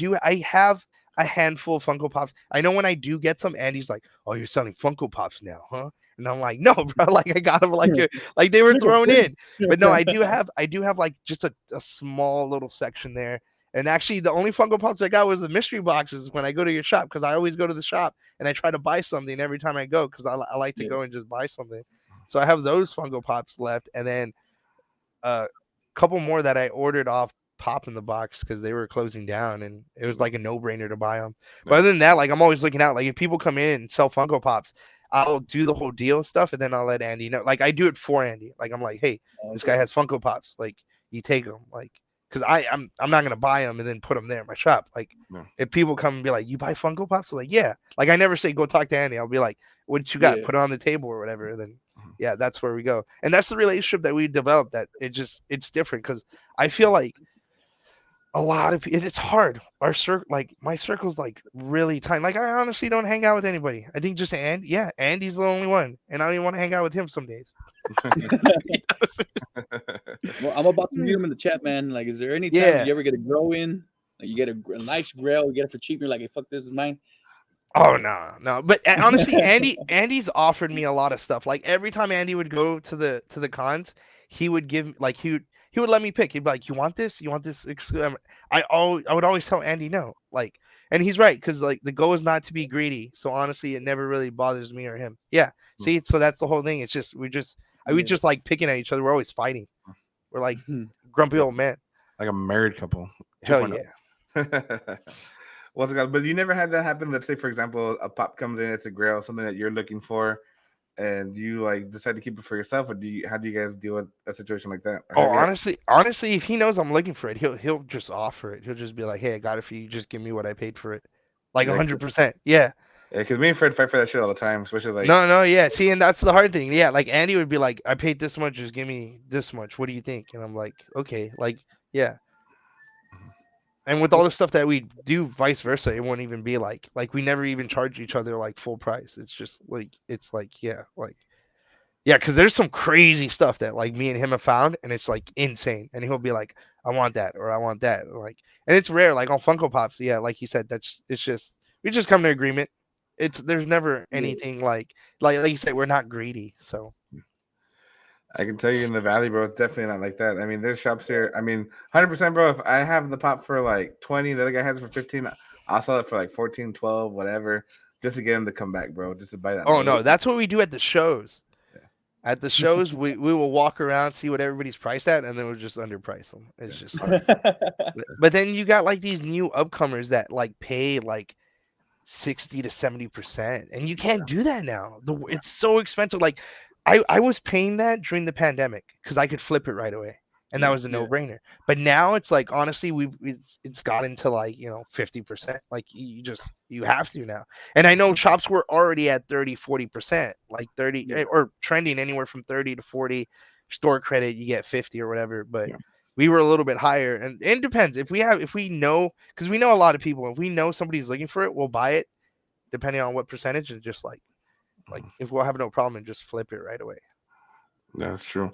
have a handful of Funko Pops. I know when I do get some, Andy's like, "Oh, you're selling Funko Pops now, huh?" And I'm like, "No, bro, like I got them like they were Look at thrown this. in." But no, I do have like just a small little section there. And actually, the only Funko Pops I got was the mystery boxes when I go to your shop because I always go to the shop and I try to buy something every time I go because I like to Yeah. go and just buy something. So I have those Funko Pops left, and then a couple more that I ordered off Pop in the Box because they were closing down, and it was like a no-brainer to buy them. But Yeah. other than that, like I'm always looking out. Like if people come in and sell Funko Pops, I'll do the whole deal stuff, and then I'll let Andy know. Like I do it for Andy. Like I'm like, hey, this guy Okay. has Funko Pops. Like you take them. Like because I'm not gonna buy them and then put them there in my shop. Like No. if people come and be like, you buy Funko Pops? I'm like yeah. Like I never say go talk to Andy. I'll be like, what you got? Yeah. Put it on the table or whatever. And then yeah, that's where we go. And that's the relationship that we developed. That it's different because I feel like a lot of it's hard. Our circle, like my circle's like really tiny. Like I honestly don't hang out with anybody. I think just Andy. Yeah, Andy's the only one, and I don't even want to hang out with him some days. Well, I'm about to read them in the chat, man. Like, is there any times Yeah. you ever get a grow in? Like, you get a nice grail, you get it for cheap, you're like, hey, fuck, this is mine. Oh no, no. But honestly, Andy's offered me a lot of stuff. Like every time Andy would go to the cons, he would give like he would let me pick. He'd be like, "You want this? You want this?" I would always tell Andy no. Like, and he's right because like the goal is not to be greedy. So honestly, it never really bothers me or him. Yeah. See, so that's the whole thing. It's just we Yeah. just like picking at each other. We're always fighting. We're like grumpy Yeah. old men. Like a married couple. Hell 2.0. yeah. What's it called? But you never had that happen. Let's say, for example, a pop comes in, it's a grail, something that you're looking for, and you like decide to keep it for yourself, or how do you guys deal with a situation like that? Or Oh, have you honestly, if he knows I'm looking for it, he'll just offer it. He'll just be like, "Hey, I got it for you. Just give me what I paid for it." Like yeah, 100%. Yeah. because me and Fred fight for that shit all the time, especially like No, no, yeah. See, and that's the hard thing. Yeah, like Andy would be like, "I paid this much. Just give me this much. What do you think?" And I'm like, "Okay." Like, yeah. And with all the stuff that we do, vice versa, it won't even be like we never even charge each other like full price. It's like yeah, like yeah, because there's some crazy stuff that like me and him have found, and it's like insane. And he'll be like, "I want that," or "I want that," like, and it's rare. Like on Funko Pops, yeah, like he said, that's it's just we just come to agreement. It's there's never Yeah. anything like you said, we're not greedy. So I can tell you in the valley, bro, it's definitely not like that. I mean, there's shops here. I mean, 100%, bro. If I have the pop for like 20, the other guy has it for 15, I'll sell it for like 14, 12, whatever, just to get him to come back, bro, just to buy that oh load. no, that's what we do at the shows. Yeah. At the shows, we will walk around, see what everybody's priced at, and then we'll just underprice them. It's just like, but then you got like these new upcomers that like pay like 60 to 70%, and you can't do that now. It's so expensive. Like I was paying that during the pandemic because I could flip it right away, and that Yeah. was a Yeah. no-brainer. But now it's like honestly it's gotten to like 50%. Like you have to now. And I know shops were already at 30-40%, like 30 Yeah. or trending anywhere from 30 to 40. Store credit you get 50 or whatever, but Yeah. we were a little bit higher, and it depends if we know because we know a lot of people. If we know somebody's looking for it, we'll buy it depending on what percentage, and just like if we'll have no problem and just flip it right away. That's true.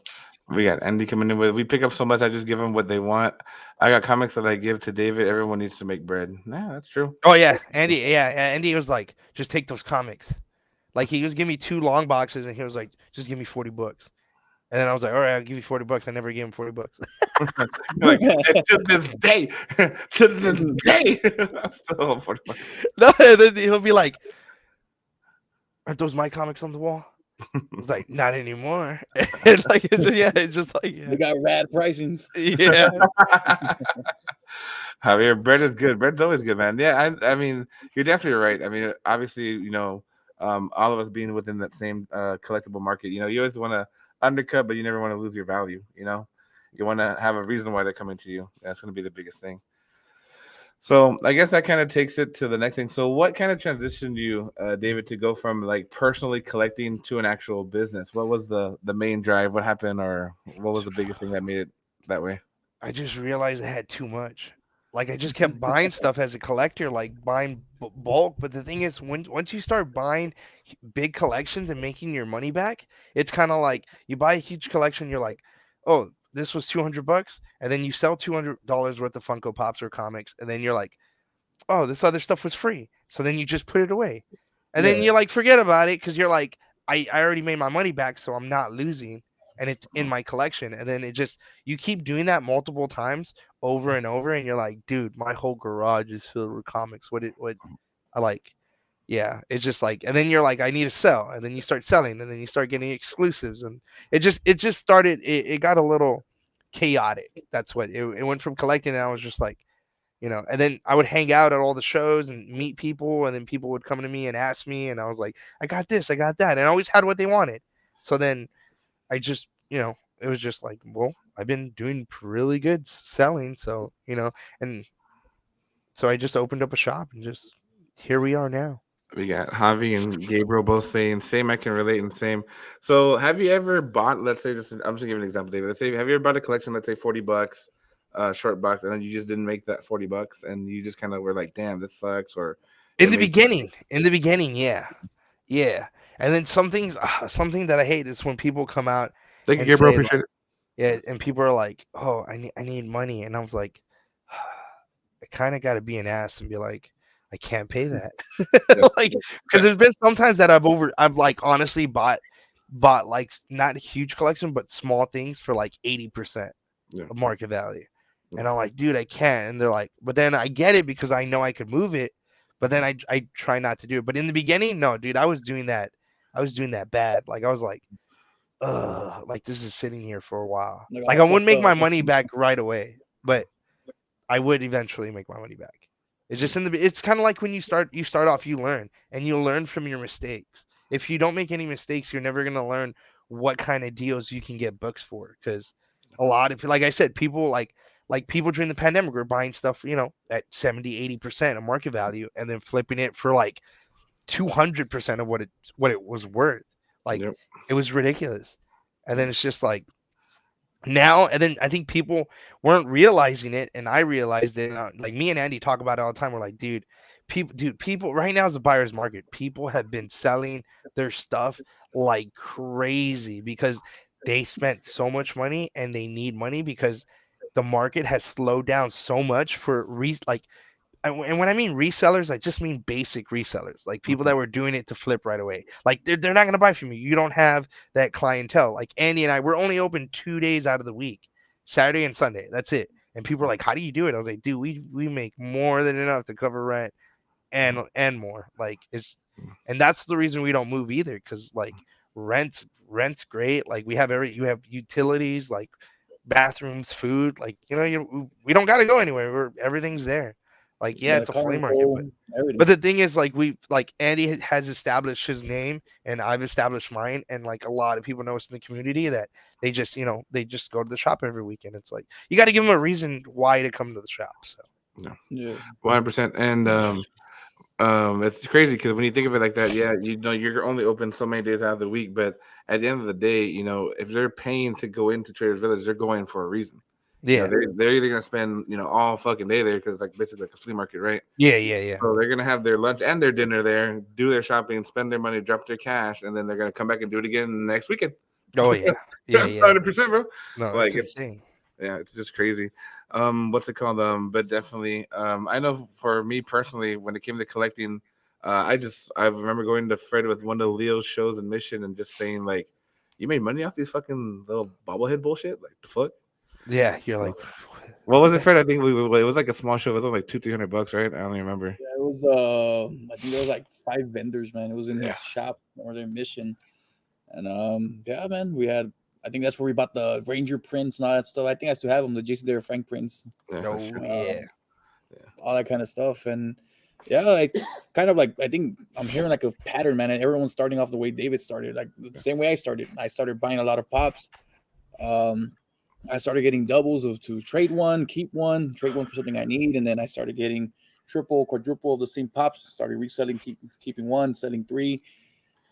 We got Andy coming in with. We pick up so much. I just give them what they want. I got comics that I give to David. Everyone needs to make bread. Yeah, that's true. Oh yeah, Andy. Yeah, Andy was like, just take those comics. Like he just give me 2 long boxes, and he was like, just give me 40 books. And then I was like, all right, I'll give you 40 bucks. I never gave him 40 bucks. Like to this day, to this day, I still have 40 bucks. No, and then he'll be like, aren't those my comics on the wall? It's like, not anymore. And like it's just, yeah, it's just like They got rad pricings. yeah. Javier, bread is good. Bread's always good, man. Yeah, I mean, you're definitely right. I mean, obviously, all of us being within that same collectible market, you always want to undercut, but you never want to lose your value. You want to have a reason why they're coming to you. That's going to be the biggest thing. So I guess that kind of takes it to the next thing. So what kind of transitioned you, David, to go from like personally collecting to an actual business? What was the main drive? What happened, or what was the biggest thing that made it that way? I just realized I had too much. Like I just kept buying stuff as a collector, like buying bulk. But the thing is, once you start buying big collections and making your money back, it's kind of like you buy a huge collection, you're like, oh, this was $200, and then you sell $200 worth of Funko Pops or comics, and then you're like, oh, this other stuff was free. So then you just put it away. And then Yeah. you like forget about it because you're like, I already made my money back, so I'm not losing and it's in my collection. And then it just you keep doing that multiple times over and over, and you're like, dude, my whole garage is filled with comics. What I like. Yeah, it's just like, and then you're like, I need to sell, and then you start selling, and then you start getting exclusives, and it just started. It got a little chaotic. That's what it went from collecting, and I was just like, and then I would hang out at all the shows and meet people, and then people would come to me and ask me, and I was like, I got this, I got that, and I always had what they wanted. So then I just, it was just like, well, I've been doing really good selling, so and so I just opened up a shop, and just here we are now. We got Javi and Gabriel both saying same. I can relate and same. So, have you ever bought? Let's say, I'm just gonna give an example, David. Let's say, have you ever bought a collection? Let's say $40, short box, and then you just didn't make that $40, and you just kind of were like, "Damn, this sucks," or In it the made. beginning, yeah, yeah. And then something that I hate is when people come out Thank you, and Gabriel. say Appreciate like, it. yeah, and people are like, oh, I need money, and I was like, I kind of got to be an ass and be like, I can't pay that, Yeah, like, because there's been sometimes that I've like honestly bought like not a huge collection, but small things for like 80% yeah, of market value, yeah. and I'm like, dude, I can't, and they're like, but then I get it because I know I could move it, but then I try not to do it. But in the beginning, no, dude, I was doing that bad, like I was like, like this is sitting here for a while, Like like all I wouldn't fucked make up. my money back right away, but I would eventually make my money back. It's just it's kind of like when you start off, you learn, and you learn from your mistakes. If you don't make any mistakes, you're never gonna learn what kind of deals you can get books for. Because a lot of, like I said, people like people during the pandemic were buying stuff, at 70, 80% of market value, and then flipping it for like 200% of what it was worth. Like Yep. it was ridiculous. And then it's just like now, and then I think people weren't realizing it, and I realized it, and like me and Andy talk about it all the time. We're like, people right now is a buyer's market. People have been selling their stuff like crazy because they spent so much money and they need money because the market has slowed down so much for like, and when I mean resellers, I just mean basic resellers, like people Mhm. that were doing it to flip right away. Like they're not gonna buy from you. You don't have that clientele. Like Andy and I, we're only open 2 days out of the week, Saturday and Sunday. That's it. And people are like, "How do you do it?" I was like, "Dude, we make more than enough to cover rent and more." Like and that's the reason we don't move either, because like rent's great. Like you have utilities like bathrooms, food. Like we don't got to go anywhere. Everything's there. Like yeah, Yeah, the it's a flea market, but carnival, but everything. the thing is, like like Andy has established his name, and I've established mine, and like a lot of people know us in the community that they just go to the shop every weekend. It's like you got to give them a reason why to come to the shop. So Yeah, Yeah. 100%. And it's crazy because when you think of it like that, yeah, you're only open so many days out of the week, but at the end of the day, if they're paying to go into Trader's Village, they're going for a reason. yeah, They're either gonna spend all fucking day there because it's like basically like a flea market, right? yeah. So they're gonna have their lunch and their dinner there, do their shopping, spend their money, drop their cash, and then they're gonna come back and do it again next weekend. Oh yeah, yeah. 100%, bro. No, Like it's it's insane. yeah, it's just crazy. What's it called? But definitely, I know for me personally, when it came to collecting, I remember going to Fred with one of Leo's shows in Mission and just saying like, "You made money off these fucking little bobblehead bullshit? Like the fuck? Yeah, you're like, What was what it, the Fred? I think it was like a small show. It was only like $200-300, right? I don't even remember. Yeah, it was I think there was like 5 venders, man. It was in Yeah, his shop or their mission. And yeah, man, we had I think that's where we bought the Ranger prints and all that stuff. I think I still have them, the Jason Dare Frank prints, yeah, that's Oh true. yeah, all that kind of stuff. And yeah, like kind of like I think I'm hearing like a pattern, man, and everyone's starting off the way David started, like the same way I started. I started buying a lot of pops. Um I started getting doubles of to trade one, keep one, trade one for something I need, and then I started getting triple, quadruple of the same pops. Started reselling, keeping one, selling three,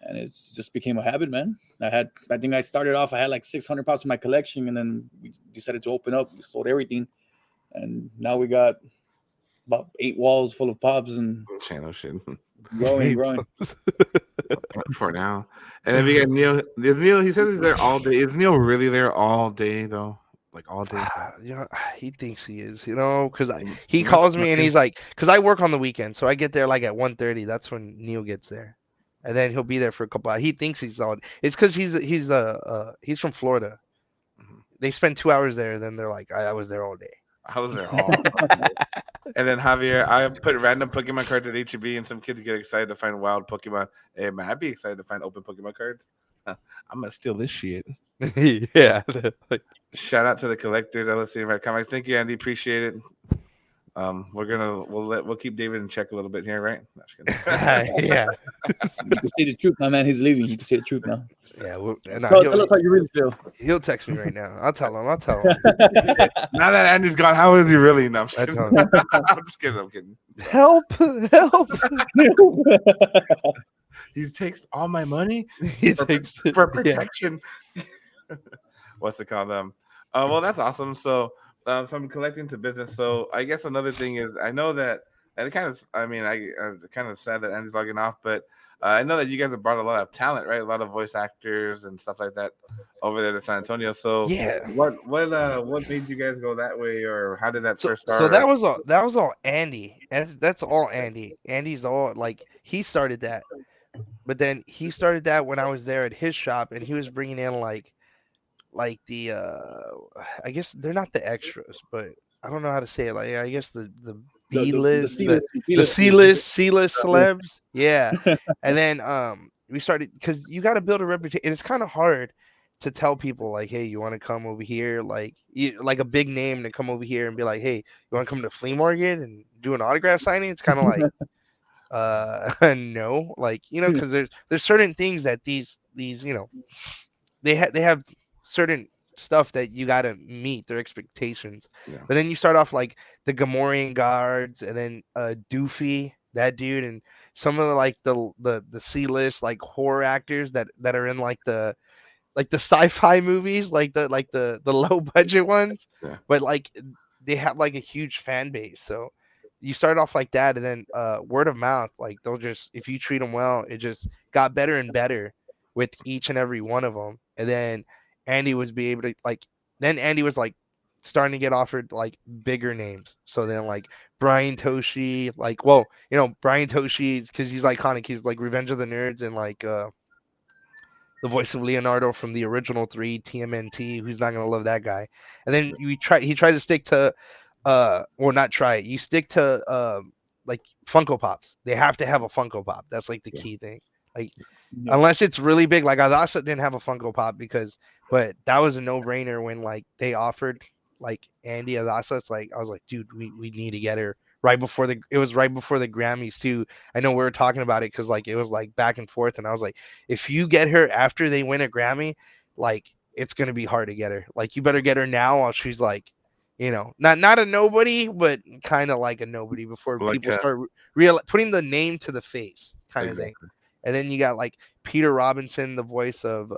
and it's just became a habit, man. I think I started off. I had like 600 pops in my collection, and then we decided to open up. We sold everything, and now we got about 8 walls full of pops, and Channel shit. growing and growing. For now. And then we got Neil. Is Neil? He says he's there all day. Is Neil really there all day though? Like all day? You know, he thinks he is, you know, because And he that's calls me and fucking- he's like, because I work on the weekend, so I get there like at 1:30. That's when Neil gets there, and then he'll be there for a couple hours. He thinks he's all. It's because he's from Florida. Mhm. They spend 2 hours there, then they're like, I was there all day. I was there all. fucking day. And then Javier, I put random Pokemon cards at HEB, and some kids get excited to find wild Pokemon. Hey man, I'd be excited to find open Pokemon cards. I'm gonna steal this shit. Yeah. Shout out to the collectors, LSC and Rad Comics. Thank you, Andy. Appreciate it. We'll keep David in check a little bit here, right? No, just kidding. Yeah. You can say the truth, my man. He's leaving. You can say the truth now. Yeah. Tell us how you really feel. He'll text me right now. I'll tell him. Now that Andy's gone, how is he really? No, I'm just I kidding. tell him. I'm just kidding. I'm kidding. Help! Help! He takes all my money He takes for yeah. protection. What's it called? Well, that's awesome. So, from collecting to business. So, I guess another thing is, I know that, and it kind of, I mean, I'm kind of sad that Andy's logging off, but I know that you guys have brought a lot of talent, right? A lot of voice actors and stuff like that over there to San Antonio. So, Yeah. what made you guys go that way, or how did that first start? So that was all Andy. That's all Andy. Andy's all like he started that, but then he started that when I was there at his shop, and he was bringing in like the I guess they're not the extras, but I don't know how to say it. Like I guess the B list, the C-list celebs. Yeah. And then we started because you got to build a reputation, and it's kind of hard to tell people like, hey, you want to come over here, like like a big name to come over here and be like, hey, you want to come to flea market and do an autograph signing? It's kind of like no, like, you know, because there's certain things that these you know, they have certain stuff that you got to meet their expectations. Yeah. But then you start off like the Gamorrean guards, and then Doofy, that dude, and some of the like the C-list like horror actors that are in like the sci-fi movies, like the low budget ones. Yeah. But like they have like a huge fan base. So you start off like that, and then word of mouth, like they'll just, if you treat them well, it just got better and better with each and every one of them. And then Andy was be able to like, then Andy was like starting to get offered like bigger names. So then like Brian Toshi, like, well, you know, Brian Toshi, because he's iconic. He's like Revenge of the Nerds, and like the voice of Leonardo from the original 3, TMNT. Who's not gonna love that guy? And then he tries to stick to or not try it. You stick to like Funko Pops. They have to have a Funko Pop. That's like the key thing. Like unless it's really big, like Adasa didn't have a Funko Pop but that was a no-brainer when like they offered like Andy Adasa. It's like I was like, dude, we need to get her right before it was right before the Grammys too. I know we were talking about it because like it was like back and forth, and I was like, if you get her after they win a Grammy, like it's gonna be hard to get her. Like you better get her now while she's like, you know, not a nobody, but kind of like a nobody before Like people start putting the name to the face kind of thing. And then you got like Peter Robinson, the voice of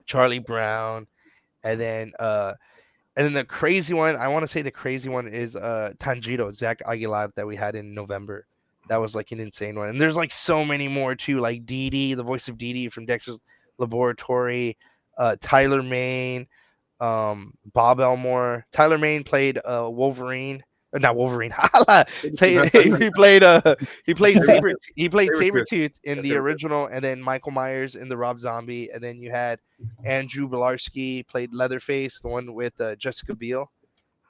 Charlie Brown, and then the crazy one, I want to say the crazy one is Tanjiro, Zach Aguilar, that we had in November. That was like an insane one. And there's like so many more too, like Dee Dee, the voice of Dee Dee from Dexter's Laboratory, Tyler Main, Bob Elmore. Tyler Main played Wolverine. Not Wolverine. he played Sabretooth in the original, and then Michael Myers in the Rob Zombie, and then you had Andrew Bilarski played Leatherface, the one with Jessica Biel,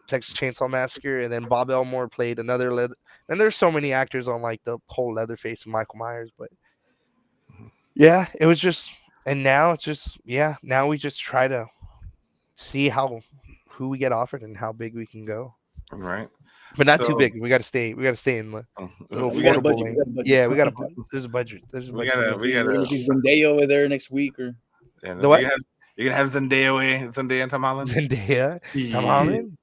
Texas Chainsaw Massacre, and then Bob Elmore played another and there's so many actors on like the whole Leatherface and Michael Myers, but yeah, it was just, and now it's just, now we just try to see who we get offered and how big we can go. Right. But not too big. We gotta stay in the little affordable lane. Yeah, we got a budget. There's a budget. We gotta Zendaya over there next week, or the what? You're gonna have Zendaya and Tom Holland. Zendaya, Tom Holland.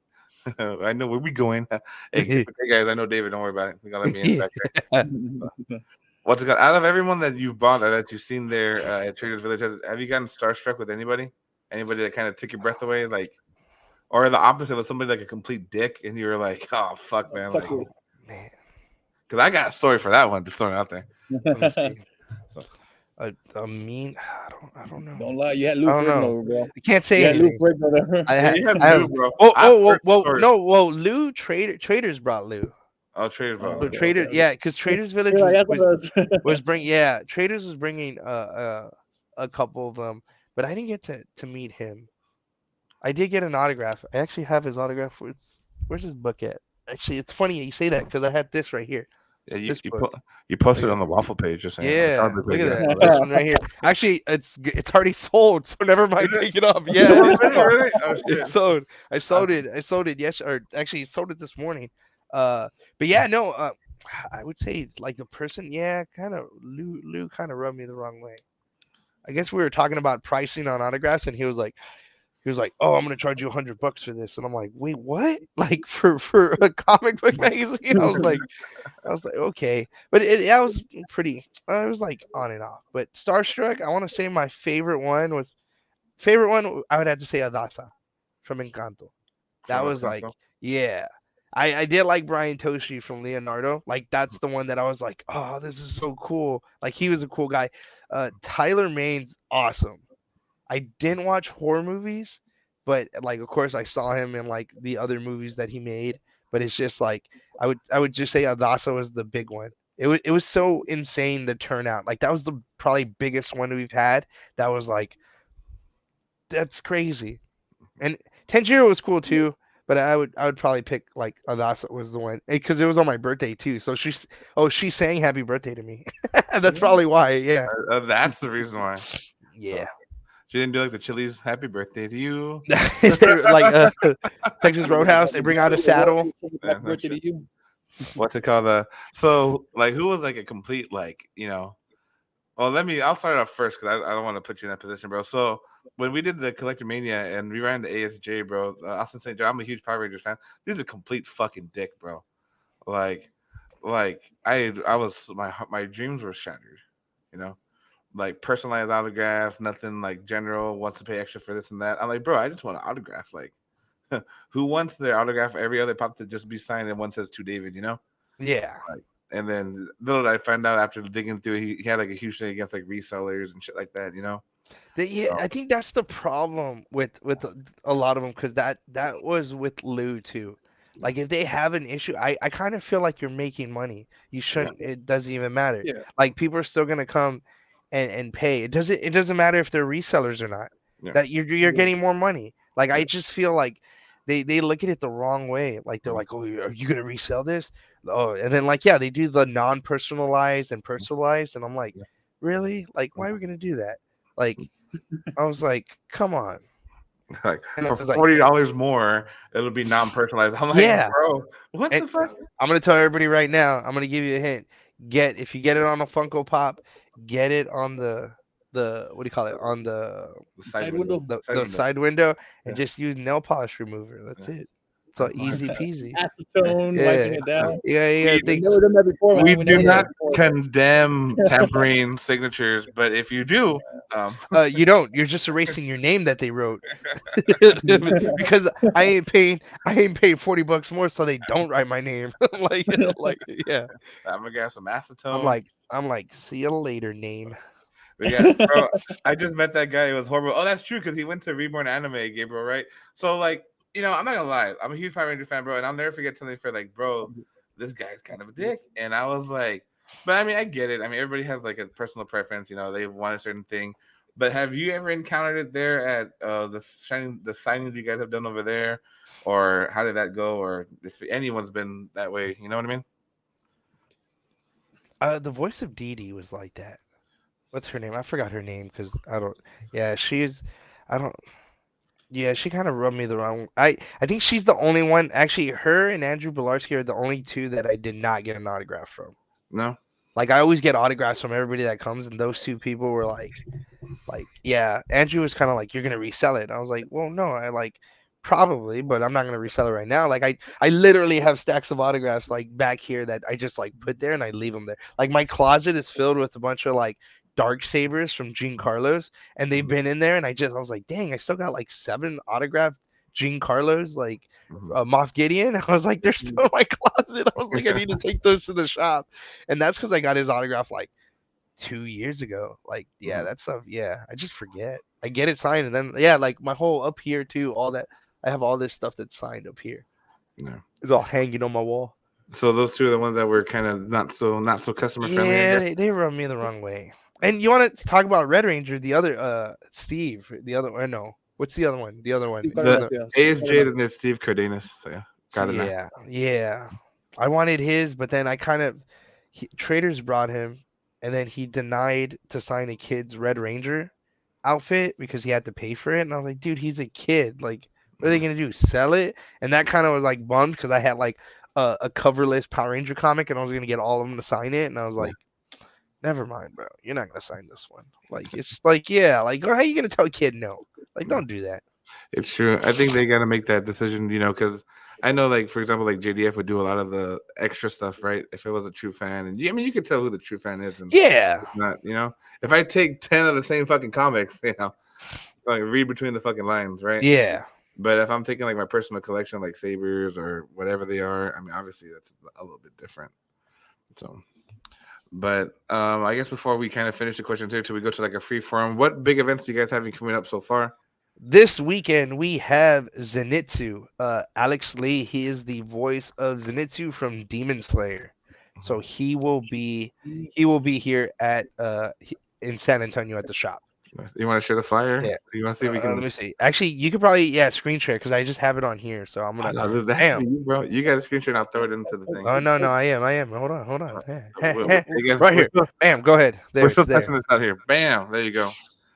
I know where we going. Hey guys, I know David. Don't worry about it. We gotta let me in back there. What's it called? Out of everyone that you've bought that you've seen there at Traders Village, have you gotten starstruck with anybody? Anybody that kind of took your breath away, like? Or the opposite, was somebody like a complete dick, and you were like, "Oh fuck, man!" Like, man. because I got a story for that one. Just throwing it out there. Let me see. So A mean. I don't know. Don't lie. You had I Lou don't know. Ferrigno, bro. I can't say You had Lou anything. Ferrigno there. I, yeah, you have I have. Lou, bro. Oh, I have first well, story. no, well, Lou Traders brought Lou. Oh, Traders, bro. Okay, Traders, okay. yeah, because Traders Village You're like, was bringing, yeah, Traders was bringing a couple of them, but I didn't get to meet him. I did get an autograph. I actually have his autograph. Where's his book at? Actually, it's funny you say that because I had this right here. Yeah, This book. you posted Look on the waffle page, just saying. Yeah, On the look page, at yeah. that. This one right here. Actually, it's already sold, so never mind. Is it? Take it off. Yeah, it is Really, sold. really? Oh shit. It's sold. I sold it. I sold it. Yes, or actually, sold it this morning. But yeah, no. I would say like the person. Yeah, kind of Lou kind of rubbed me the wrong way. I guess we were talking about pricing on autographs, and he was like, "Oh, I'm gonna charge you $100 for this," and I'm like, "Wait, what? Like for a comic book magazine?" I was like, okay, but that was pretty. It was like on and off. But Starstruck, I want to say my favorite one was I would have to say Adasa from Encanto. That From was like, Encanto? yeah. I did like Brian Toshi from Leonardo. Like that's the one that I was like, oh, this is so cool. Like he was a cool guy. Tyler Maine's awesome. I didn't watch horror movies, but like of course I saw him in like the other movies that he made. But it's just like I would just say Adasa was the big one. It was so insane the turnout. Like that was the probably biggest one we've had. That was like that's crazy. And Tanjiro was cool too, but I would probably pick like Adasa was the one because it was on my birthday too. So she sang happy birthday to me. That's probably why. Yeah. That's the reason why. Yeah. She didn't do like the Chili's "Happy Birthday to You." Like Texas Roadhouse, they bring out a saddle. Yeah, Happy birthday to you. What's it called? So like, who was like a complete like Well, I'll start off first because I don't want to put you in that position, bro. So when we did the Collector Mania and we ran the ASJ, bro, Austin St. John, I'm a huge Power Rangers fan. Dude's a complete fucking dick, bro. Like I was my dreams were shattered, you know. Like personalized autographs, nothing like general wants to pay extra for this and that. I'm like, bro, I just want an autograph. Like, who wants their autograph every other pop to just be signed and one says to David, you know? Yeah. And then little did I find out after digging through, he had like a huge thing against like resellers and shit like that, you know? Yeah, I think that's the problem with a lot of them because that was with Lou too. Like if they have an issue, I kind of feel like you're making money. You shouldn't. It doesn't even matter. Yeah. Like people are still gonna come and pay. It doesn't matter if they're resellers or not. Yeah. That you're getting more money. Like I just feel like they look at it the wrong way. Like they're like, oh, are you gonna resell this? Oh, and then like yeah, they do the non-personalized and personalized, and I'm like, really? Like why are we gonna do that? Like I was like, come on. Like And I for was like, $40 more, it'll be non-personalized. I'm like, Yeah. bro, what And the fuck? I'm gonna tell everybody right now. I'm gonna give you a hint. If you get it on a Funko Pop, get it on the what do you call it on the Side window. side window and Yeah. just use nail polish remover. That's it. So easy peasy. Acetone, Yeah. wiping it down. Yeah. We- We've never done that before. We man. do never not done that before. condemn tampering signatures, but if you do, You don't. You're just erasing your name that they wrote. Because I ain't paying $40 more so they don't write my name. like yeah. I'm gonna get some acetone. I'm like, see you later, name. But yeah, bro, I just met that guy. It was horrible. Oh, that's true because he went to Reborn Anime, Gabriel, right? So like, I'm not gonna lie. I'm a huge Power Ranger fan, bro, and I'll never forget something for like, bro, this guy's kind of a dick. And I was like, but I mean, I get it. I mean, everybody has like a personal preference. They want a certain thing. But have you ever encountered it there at the signings you guys have done over there, or how did that go, or if anyone's been that way? You know what I mean? The voice of Dee Dee was like that. What's her name? I forgot her name because I don't. Yeah, I don't. Yeah, she kind of rubbed me the wrong. I think she's the only one. Actually, her and Andrew Belarski are the only two that I did not get an autograph from. No. Like I always get autographs from everybody that comes, and those two people were like, yeah. Andrew was kind of like, you're gonna resell it. I was like, well, no, I like probably, but I'm not gonna resell it right now. Like I literally have stacks of autographs like back here that I just like put there and I leave them there. Like my closet is filled with a bunch of like dark sabers from Gene Carlos, and they've been in there, and I was like, dang, I still got like 7 autographed Gene Carlos, like Mhm. Moff Gideon. I was like, they're still in my closet. I was like, I need to take those to the shop, and that's because I got his autograph like 2 years ago. Like, yeah, Mhm. that stuff. Yeah, I just forget. I get it signed, and then yeah, like my whole up here too. All that I have all this stuff that's signed up here. Yeah. It's all hanging on my wall. So those two are the ones that were kind of not so customer friendly, I Yeah, guess. they rub me the wrong way. And you want to talk about Red Ranger? The other, Steve. The other, or no, what's the other one? The other one. Steve You know The Cardenas, the. yeah. Steve ASJ, Cardenas. then there's Steve Cardenas. So yeah, got it now. Yeah, yeah. I wanted his, but then I kind of traders brought him, and then he denied to sign a kid's Red Ranger outfit because he had to pay for it. And I was like, dude, he's a kid. Like, what are they gonna do? Sell it? And that kind of was like bummed because I had like a coverless Power Ranger comic, and I was gonna get all of them to sign it, and I was like, never mind, bro. You're not gonna sign this one. Like, it's like, yeah, like, how are you gonna tell a kid no? Like, don't do that. It's true. I think they got to make that decision, because I know, like, for example, like JDF would do a lot of the extra stuff, right? If it was a true fan, and I mean, you could tell who the true fan is, and Yeah, not, if I take 10 of the same fucking comics, like read between the fucking lines, right? yeah. But if I'm taking like my personal collection, like Sabers or whatever they are, I mean, obviously that's a little bit different. So, but I guess before we kind of finish the questions here, till we go to like a free forum, what big events do you guys have coming up so far? This weekend we have Zenitsu. Alex Lee, he is the voice of Zenitsu from Demon Slayer. So he will be here at in San Antonio at the shop. You want to share the flyer? Yeah. You want to see if we Let can? me see. Actually, you could probably screen share because I just have it on here. So I'm gonna. That's Bam. you, bro. You got a screenshot. And I'll throw it into the thing. Oh no, I am. Hold on. Hey, guys, Right here. Bam. Go ahead. There. we're It's still there. testing this out here. Bam. There you go.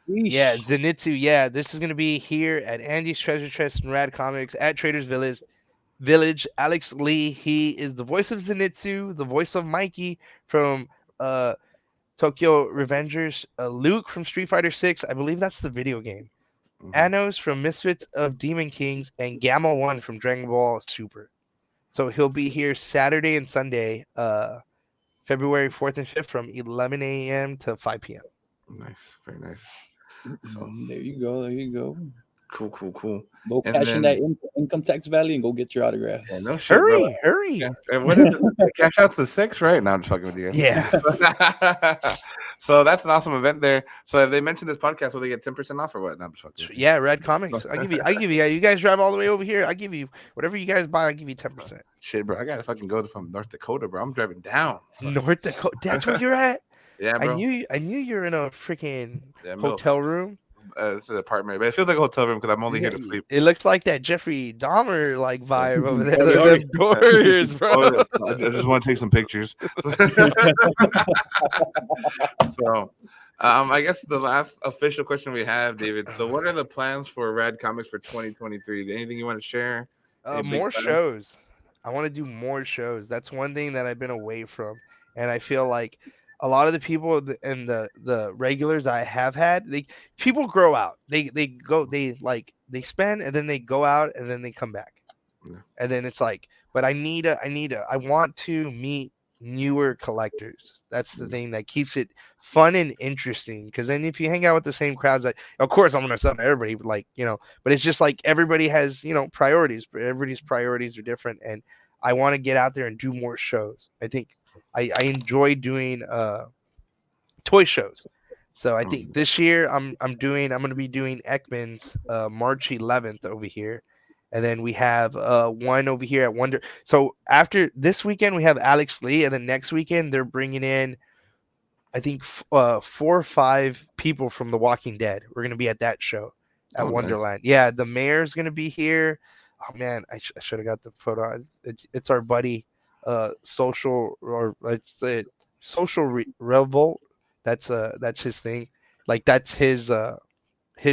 Yeah, Yeesh. Zenitsu. Yeah, this is gonna be here at Andy's Treasure Chest and Rad Comics at Traders Village. Alex Lee, he is the voice of Zenitsu, the voice of Mikey from Tokyo Revengers, Luke from Street Fighter 6, I believe that's the video game. Mhm. Anos from Misfits of Demon Kings, and Gamma 1 from Dragon Ball Super. So he'll be here Saturday and Sunday, February 4th and 5th from 11 a.m. to 5 p.m. Nice, very nice. So There you go. There you go. cool. Go And cash in then- that income tax valley and go get your autographs. Yeah, no shit, bro. Hurry! Yeah. And what is it? Cash out to 6, right? No, I'm just fucking with you guys. Yeah. So that's an awesome event there. So if they mention this podcast, will they get 10% off or what? No, I'm just fucking with you. Yeah, Rad Comics. I give you. You guys drive all the way over here. I give you whatever you guys buy. I give you 10%. Shit, bro. I gotta fucking go from North Dakota, bro. I'm driving down. North Dakota. That's where you're at. Yeah, bro. I knew you're in a freaking Yeah, hotel room. It's an apartment, but it feels like a hotel room because I'm only here to sleep. It looks like that Jeffrey Dahmer like vibe over there. Howdy, Them howdy. doors, bro. I just want to take some pictures. So, I guess the last official question we have, David. So, what are the plans for Rad Comics for 2023? Anything you want to share? Any big More plans? shows. I want to do more shows. That's one thing that I've been away from, and I feel like a lot of the people and the regulars I have had, people grow out. They spend and then they go out and then they come back, Yeah. and then it's like, but I want to meet newer collectors. That's the thing that keeps it fun and interesting. Because then if you hang out with the same crowds, like, of course I'm gonna sell to everybody, but it's just like everybody has priorities. But everybody's priorities are different, and I want to get out there and do more shows. I think I enjoy doing toy shows. So I think this year I'm going to be doing Ekman's March 11th over here. And then we have one over here at Wonder. So after this weekend we have Alex Lee, and then next weekend they're bringing in I think 4 or 5 people from The Walking Dead. We're going to be at that show at Wonderland. Nice. Yeah, the mayor's going to be here. Oh man, I should have got the photo. It's our buddy social revolt. That's his thing. Like that's his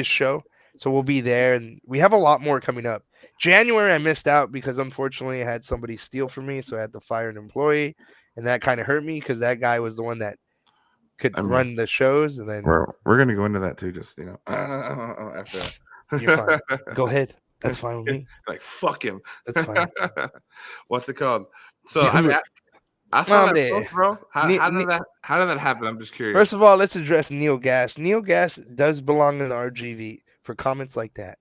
show. So we'll be there, and we have a lot more coming up. January I missed out because unfortunately I had somebody steal from me, so I had to fire an employee, and that kind of hurt me because that guy was the one that could run the shows. And then we're gonna go into that too. Just after that. You're fine. Go ahead. That's fine with me. Like fuck him. That's fine. What's it called? So I mean, I saw that post, bro. How did that happen? I'm just curious. First of all, let's address Neil Gas. Neil Gas does belong in the RGV for comments like that.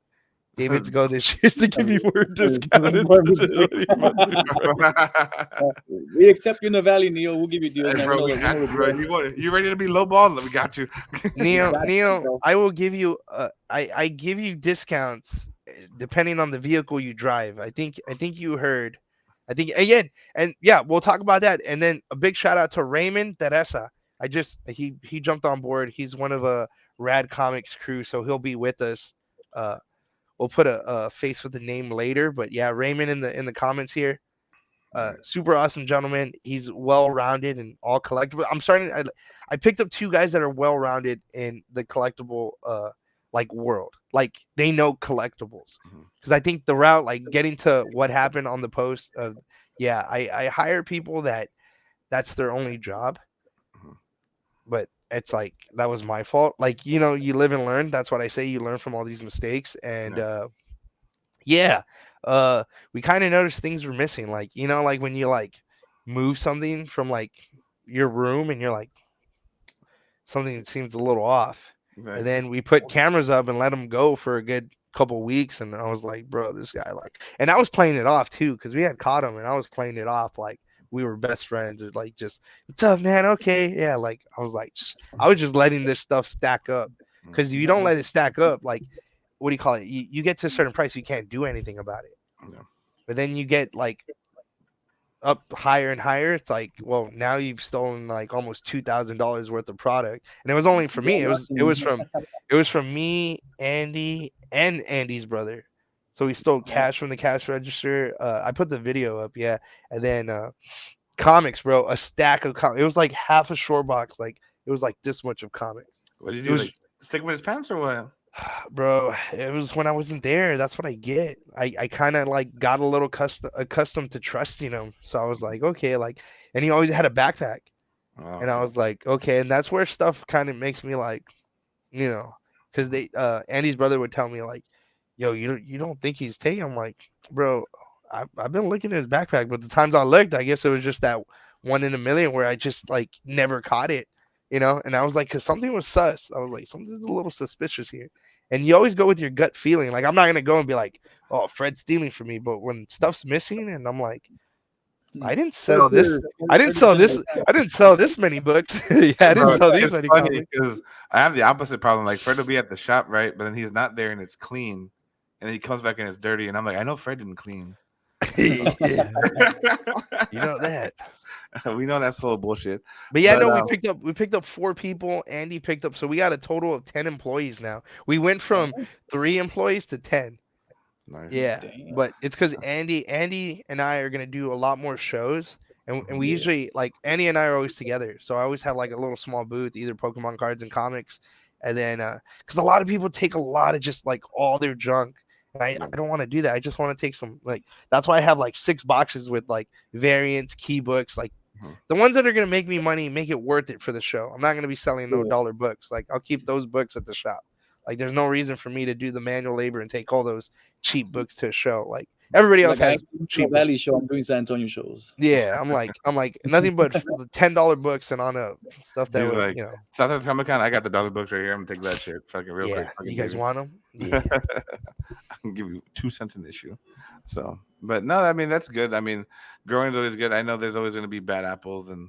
David's goal this year is to give you more discounted facility. We accept you in the valley, Neo. We'll give you deals, Hey, man. bro, We we know got the bro. deal. You ready to be lowballed? We got you. Neo, got you, Neo, bro. I will give you. I give you discounts depending on the vehicle you drive. I think you heard. I think again, and yeah, we'll talk about that. And then a big shout out to Raymond Teresa. He jumped on board. He's one of a Rad Comics crew, so he'll be with us. We'll put a face with the name later, but yeah, Raymond in the comments here. Super awesome gentleman. He's well rounded and all collectible. I picked up two guys that are well rounded in the collectible like world. Like they know collectibles. Because I think the route, like getting to what happened on the post of I hire people that's their only job. But it's like that was my fault. Like, you live and learn. That's what I say. You learn from all these mistakes. And yeah, we kind of noticed things were missing. Like, like when you like move something from like your room and you're like something seems a little off. And then we put cameras up and let them go for a good couple weeks. And I was like, bro, this guy like, and I was playing it off too because we had caught him and I was playing it off like we were best friends. Or like just, what's up, man? Okay, yeah. Like I was just letting this stuff stack up because if you don't let it stack up, like what do you call it? You get to a certain price, you can't do anything about it. Yeah. But then you get like up higher and higher. It's like, well, now you've stolen like almost $2,000 worth of product, and it was only for me. It was from me, Andy, and Andy's brother. So we stole cash from the cash register. I put the video up, yeah, and then comics, bro, a stack of comics. It was like half a short box, like it was like this much of comics. What did you do? Like stick with his pants or what? Bro, it was when I wasn't there. That's what I get. I kind of like got a little accustomed to trusting him. So I was like, okay, like, and he always had a backpack, and I was like, okay, and that's where stuff kind of makes me like, because Andy's brother would tell me like, yo, you don't think he's taking? I'm like, bro, I've been looking at his backpack, but the times I looked, I guess it was just that one in a million where I just like never caught it. And I was like, because something was sus. I was like, something's a little suspicious here. And you always go with your gut feeling. Like, I'm not going to go and be like, oh, Fred's stealing from me. But when stuff's missing and I'm like, I didn't sell this. I didn't sell this. I didn't sell this many books. Yeah, I didn't sell these many comics. Because I have the opposite problem. Like, Fred will be at the shop, right? But then he's not there and it's clean. And then he comes back and it's dirty. And I'm like, I know Fred didn't clean. Yeah. You know that. We know that's whole bullshit. But yeah, no, we picked up 4 people. Andy picked up, so we got a total of 10 employees now. We went from 3 employees to 10. Nice. Yeah, but it's because Andy and I are gonna do a lot more shows, and we usually like Andy and I are always together. So I always have like a little small booth, either Pokemon cards and comics, and then because a lot of people take a lot of just like all their junk. And I don't want to do that. I just want to take some like that's why I have like 6 boxes with like variants, key books, like the ones that are gonna make me money, make it worth it for the show. I'm not gonna be selling no dollar books. Like I'll keep those books at the shop. Like there's no reason for me to do the manual labor and take all those cheap books to a show. Like everybody else has cheap Valley show. I'm doing San Antonio shows. Yeah, I'm like nothing but $10 books and on a stuff that would, like, South African Comic Con. I got the dollar books right here. I'm gonna take that shit, fucking real quick. You guys want them? Yeah. I can give you 2 cents an issue. So, but no, I mean that's good. I mean, growing is always good. I know there's always gonna be bad apples, and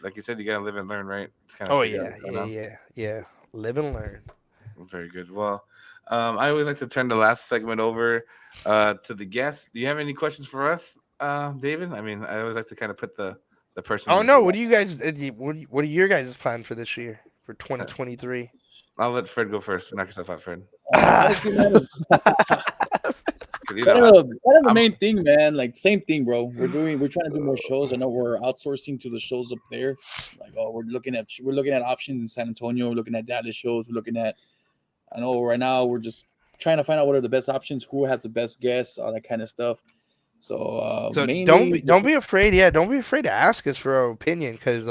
like you said, you gotta live and learn, right? It's kind of yeah. Live and learn. Very good. Well, I always like to turn the last segment over to the guests. Do you have any questions for us, David? I mean, I always like to kind of put the person. Oh no! What do you guys? What are your guys' plan for this year for 2023? I'll let Fred go first. Knock yourself out, Fred. That's the main thing, man. Like same thing, bro. We're trying to do more shows. I know we're outsourcing to the shows up there. Like, we're looking at options in San Antonio. We're looking at Dallas shows. We're looking at. I know right now we're just trying to find out what are the best options, who has the best guests, all that kind of stuff. So don't be afraid. Yeah, don't be afraid to ask us for our opinion, because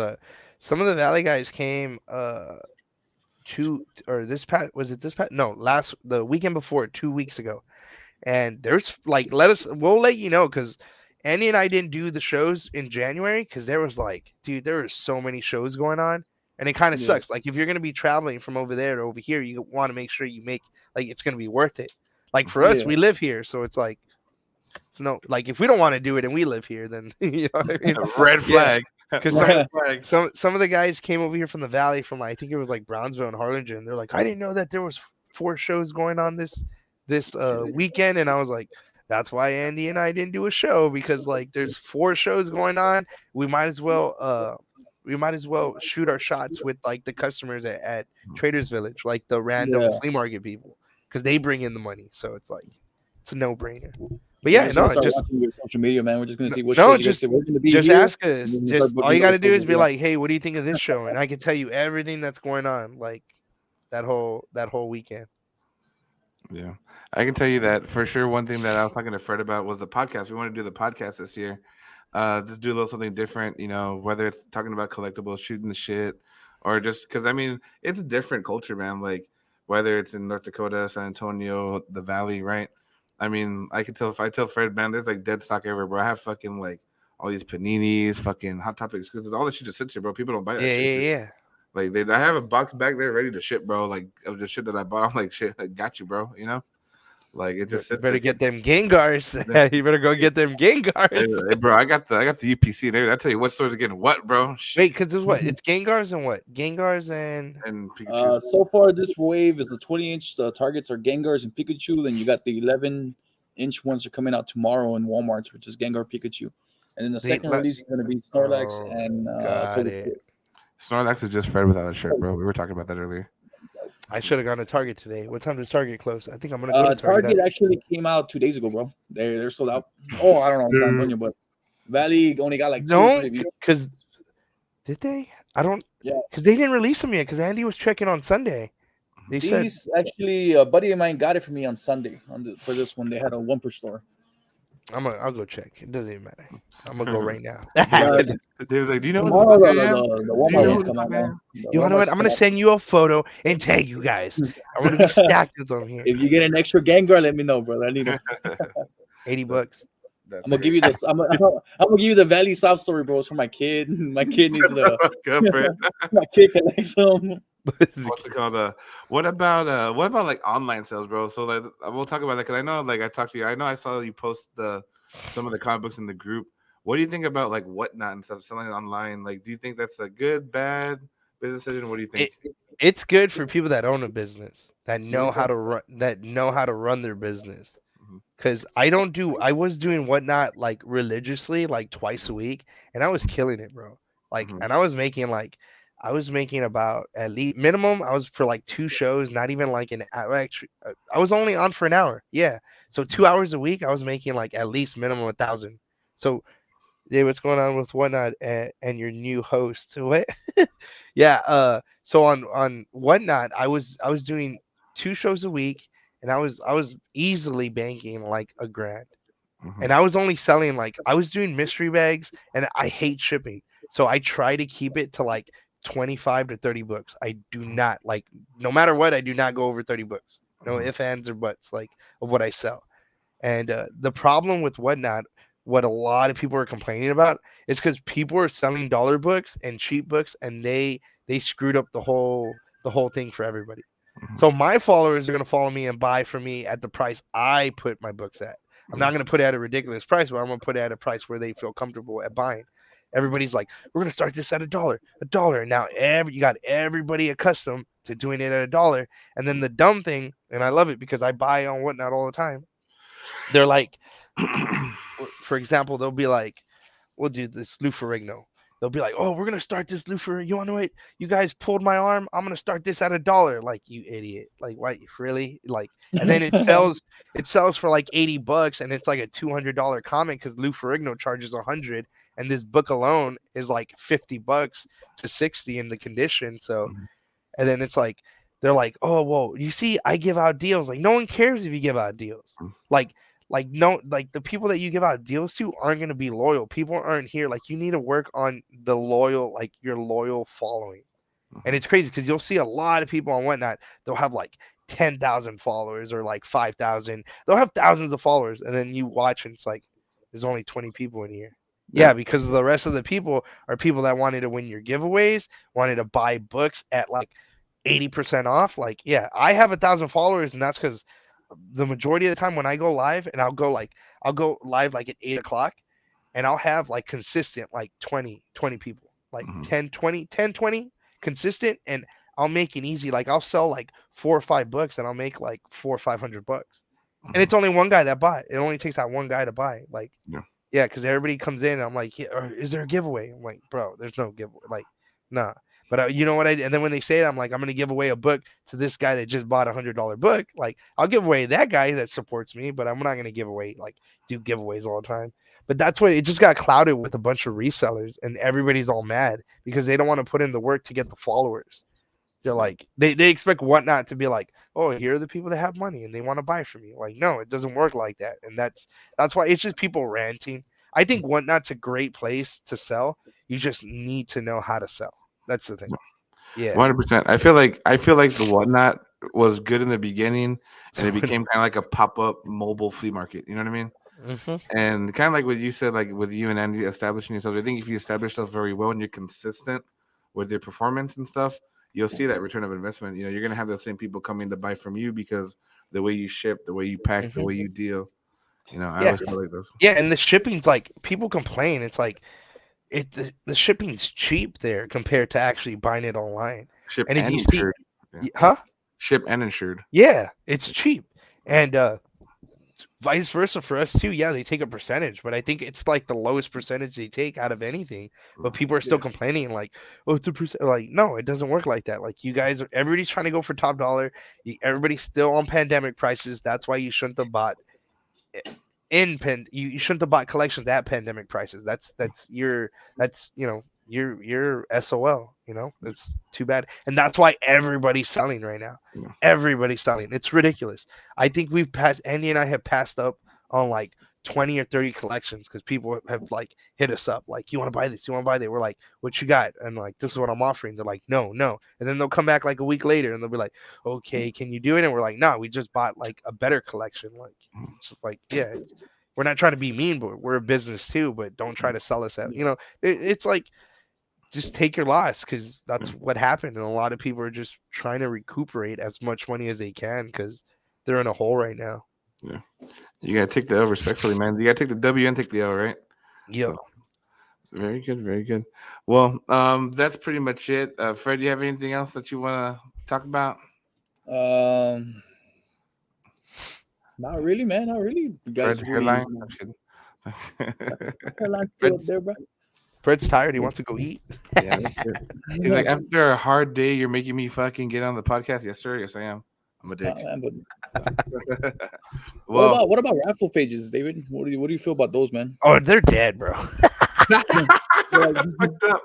some of the Valley guys came the weekend before, 2 weeks ago, and there's like we'll let you know, because Andy and I didn't do the shows in January because there was there were so many shows going on. And it kind of sucks. Like if you're gonna be traveling from over there to over here, you want to make sure you make it's gonna be worth it. Like for us, Yeah. we live here, so it's like it's no like if we don't want to do it and we live here, then you know what I mean. Red Yeah, flag. because Red flag. some of the guys came over here from the valley from I think it was like Brownsville and Harlingen. They're like, I didn't know that there was 4 shows going on this weekend, and I was like, that's why Andy and I didn't do a show because like there's 4 shows going on. We might as well shoot our shots with like the customers at Traders Village, like the random Yeah. flea market people, because they bring in the money. So it's like it's a no brainer. But We're yeah, just gonna no, start just watching your social media, man. We're just gonna see what no, shows you guys say. We're gonna be just here. ask us. And then we'll Just start all you booking got other to do shows is as be well. like, "Hey, what do you think of this show?" And I can tell you everything that's going on, like that whole weekend. Yeah, I can tell you that for sure. One thing that I was talking to Fred about was the podcast. We want to do the podcast this year. Just do a little something different, you know, whether it's talking about collectibles, shooting the shit, or just because I mean, it's a different culture, man. Like whether it's in North Dakota, San Antonio, the Valley, right? I mean, I can tell if I tell Fred, man, there's like dead stock everywhere, bro. I have fucking like all these paninis, fucking Hot Topics, because all the shit just sits here, bro. People don't buy that Yeah, shit. yeah, Dude. yeah. Like I have a box back there ready to ship, bro. Like of the shit that I bought. I'm like, shit, I got you, bro. You know, like it just You sits there. better get them Gengars. You better go get them Gengars. Hey, bro, I got the UPC there. I tell you what stores are getting what, bro. Wait, because there's what? It's Gengars and what? Gengars and And Pikachu. So far, this wave is the 20-inch. The targets are Gengars and Pikachu. Then you got the 11-inch ones are coming out tomorrow in Walmart, which is Gengar Pikachu. And then the second release is going to be Snorlax Oh, and got Togepi. it. Snorlax is just Fred without a shirt, bro. We were talking about that earlier. I should have gone to Target today. What time does Target close? I think I'm gonna go to Target Target. actually came out 2 days ago, bro. They're sold out. Oh, I don't know, San Antonio, but Valley only got like 2 or No, 3 views. because did they? I don't. Yeah. Because they didn't release them yet. Because Andy was checking on Sunday. They said These actually, a buddy of mine got it for me on Sunday for this one. They had a one per store. I'll go check. It doesn't even matter. I'm gonna go right now. They was like, "Do you know Tomorrow, what the fuck I am? the Do you Walmart know ones who come the out, fuck I man. am?" The You know what? Walmart's I'm gonna come out. send you a photo and tag you guys. I'm gonna be stacked with them here. If you get an extra Gengar, let me know, bro. I need it. $80. That's I'm gonna give you this. I'm gonna give you the Valley sob story, bros, for my kid. My kid needs the. Good, Fred. My kid collects them. What's it called? What about like online sales, bro? So like we'll talk about that because I know like I talked to you. I know I saw you post some of the comic books in the group. What do you think about like Whatnot and stuff selling online? Like, do you think that's a good, bad business decision? What do you think? It's good for people that own a business that know think so? how to run their business. Mhm. Because I was doing Whatnot like religiously, like twice a week, and I was killing it, bro. Like, Mhm. and I was making about at least minimum. I was for like 2 shows, not even like an hour. Actually, I was only on for an hour. Yeah, so 2 hours a week, I was making like at least minimum 1,000. So, yeah, what's going on with Whatnot and your new host? What? Yeah. So on Whatnot, I was doing 2 shows a week, and I was easily banking like a grand. Mhm. And I was only selling like I was doing mystery bags, and I hate shipping, so I try to keep it to like 25 to 30 books. I do not like, no matter what, I do not go over 30 books. No Mhm. ifs, ands, or buts like of what I sell. And the problem with Whatnot, what a lot of people are complaining about, is because people are selling dollar books and cheap books, and they screwed up the whole thing for everybody. Mhm. So my followers are gonna follow me and buy from me at the price I put my books at. I'm not gonna put it at a ridiculous price, but I'm gonna put it at a price where they feel comfortable at buying. Everybody's like, we're gonna start this at a dollar. And now you got everybody accustomed to doing it at a dollar. And then the dumb thing, and I love it because I buy on Whatnot all the time. They're like, for example, they'll be like, we'll do this Lou Ferrigno. They'll be like, oh, we're gonna start this Lou Ferrigno. You wanna know it? You guys pulled my arm. I'm gonna start this at a dollar. Like, you idiot. Like, why? Really? Like, and then it sells for like $80, and it's like a $200 comic because Lou Ferrigno charges 100, and this book alone is like $50 to 60 in the condition. So, Mhm. and then it's like they're like, oh well, you see, I give out deals. Like, no one cares if you give out deals. Like no, like the people that you give out deals to aren't gonna be loyal. People aren't here. Like, you need to work on the loyal, like your loyal following. And it's crazy because you'll see a lot of people on Whatnot. They'll have like 10,000 followers or like 5,000. They'll have thousands of followers, and then you watch and it's like there's only 20 people in here. Yeah, because the rest of the people are people that wanted to win your giveaways, wanted to buy books at like 80% off. Like, yeah, I have 1,000 followers, and that's because the majority of the time when I go live, and I'll go live like at 8 o'clock, and I'll have like consistent like 20 people, like Mhm. 10 20 consistent, and I'll make it easy. Like I'll sell like 4 or 5 books, and I'll make like $400 or $500, and Mhm. it's only one guy that bought. It only takes that one guy to buy. Like, Yeah. yeah, because everybody comes in, and I'm like, yeah, is there a giveaway? I'm like, bro, there's no giveaway. Like, nah. But you know what and then when they say it, I'm like, I'm gonna give away a book to this guy that just bought $100 book. Like, I'll give away that guy that supports me, but I'm not gonna give away like do giveaways all the time. But that's what it just got clouded with a bunch of resellers, and everybody's all mad because they don't want to put in the work to get the followers. They're like they expect Whatnot to be like, oh, here are the people that have money and they want to buy from you. Like, no, it doesn't work like that, and that's why it's just people ranting. I think Whatnot's a great place to sell. You just need to know how to sell. That's the thing. Yeah. 100%. I feel like the Whatnot was good in the beginning, and it So, became kind of like a pop-up mobile flea market. You know what I mean? mhm. And kind of like what you said, like with you and Andy establishing yourself. I think if you establish yourself very well and you're consistent with your performance and stuff, you'll see that return of investment. You know, you're gonna have the same people coming to buy from you because the way you ship, the way you pack, the Mhm. way you deal. You know, I Yeah. always feel like this. Yeah, and the shipping's like people complain. It's like the shipping's cheap there compared to actually buying it online. Ship And if and you see, insured. Yeah. huh? Ship and insured. Yeah, it's cheap. And vice versa for us too. Yeah, they take a percentage, but I think it's like the lowest percentage they take out of anything. But people are still Yeah. complaining like, "Oh, it's a percent." Like, no, it doesn't work like that. Like, you guys are everybody's trying to go for top dollar. Everybody's still on pandemic prices. That's why you shouldn't have bought you shouldn't have bought collections at pandemic prices. That's your SOL. It's too bad, and that's why everybody's selling right now. Yeah. Everybody's selling. It's ridiculous. I think we've passed. Andy and I have passed up on like 20 or 30 collections because people have like hit us up like, you want to buy this, you want to buy that. We're like, what you got? And like, this is what I'm offering. They're like, no, no. And then they'll come back like a week later and they'll be like, okay, can you do it? And we're like, no, we just bought like a better collection. Like, it's just like, yeah, we're not trying to be mean, but we're a business too. But don't try to sell us out. It's like, just take your loss because that's what happened. And a lot of people are just trying to recuperate as much money as they can because they're in a hole right now. Yeah. You gotta take the L respectfully, man. You gotta take the W and take the L, right? Yep. So very good, very good. Well, that's pretty much it. Fred, do you have anything else that you wanna talk about? Not really, man. Not really. You Fred, guys really. hairline? I'm just kidding. Hairline's still up Fred's, there, bro. Fred's tired. He wants to go eat. Yeah, that's it. He's like, after a hard day, you're making me fucking get on the podcast. Yes, sir. Yes, I am. I'm a dick. Man, but Well, what about raffle pages, David? What do you feel about those, man? Oh, they're dead, bro. fucked up.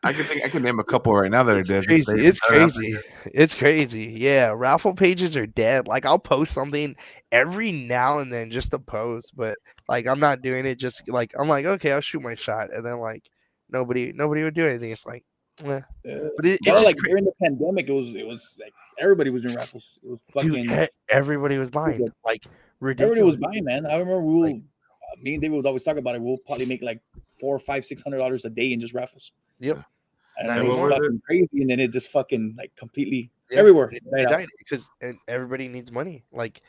I can name a couple right now that are dead. Just Crazy. say It's crazy. It's crazy. Yeah, raffle pages are dead. Like, I'll post something every now and then just to post, but like I'm not doing it just like I'm like, okay, I'll shoot my shot, and then like nobody would do anything. It's like, eh. But it's No, just like during the pandemic, it was like everybody was doing raffles. It was dude, fucking everybody was buying like everybody was ridiculous. buying, man. I remember me and David would always talk about it. We'll probably make like $400, $500, $600 a day in just raffles. Yep. And Not it was anymore. fucking crazy, and then it just fucking like completely Yeah, everywhere. It Right out. died because everybody needs money. Like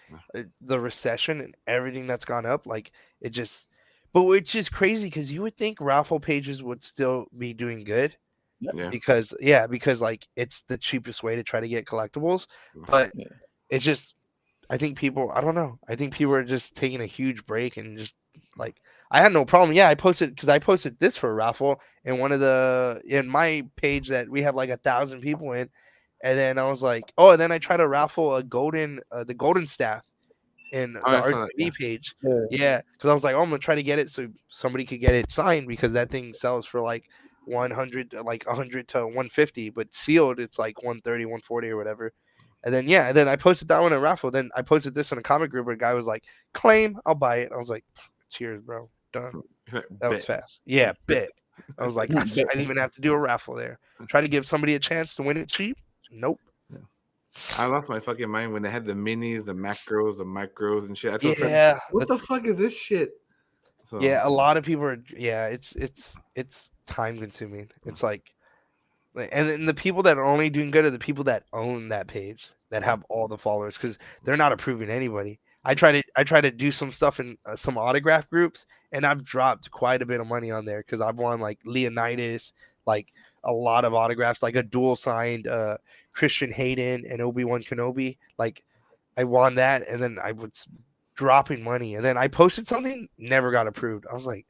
the recession and everything that's gone up, like it just. But which is crazy because you would think raffle pages would still be doing good Yeah. because like it's the cheapest way to try to get collectibles. But Yeah. it's just, I think people, I don't know. I think people are just taking a huge break and just like, I had no problem. Yeah, I posted this for a raffle in my page that we have like 1,000 people in. And then I was like, oh, and then I tried to raffle the golden staff in Oh, the I saw that. RGB page. Yeah. Yeah, because I was like, oh, I'm gonna try to get it so somebody could get it signed because that thing sells for like 100, like 100 to 150, but sealed it's like 130, 140 or whatever. And then I posted that one in a raffle. Then I posted this in a comic group where a guy was like, claim, I'll buy it. I was like, cheers, bro, done. That was Bet. fast. Yeah, bet. I was like, I didn't even have to do a raffle there. Try to give somebody a chance to win it cheap. Nope. I lost my fucking mind when they had the minis, the macros, the micros, and shit. I told Fred, Yeah, what the fuck is this shit? So, yeah. A lot of people are. Yeah, it's time consuming. It's like, and then the people that are only doing good are the people that own that page. that have all the followers because they're not approving anybody. I try to do some stuff in some autograph groups, and I've dropped quite a bit of money on there because I've won like Leonidas, like a lot of autographs, like a dual signed Christian Hayden and Obi-Wan Kenobi. Like I won that, and then I was dropping money, and then I posted something, never got approved. I was like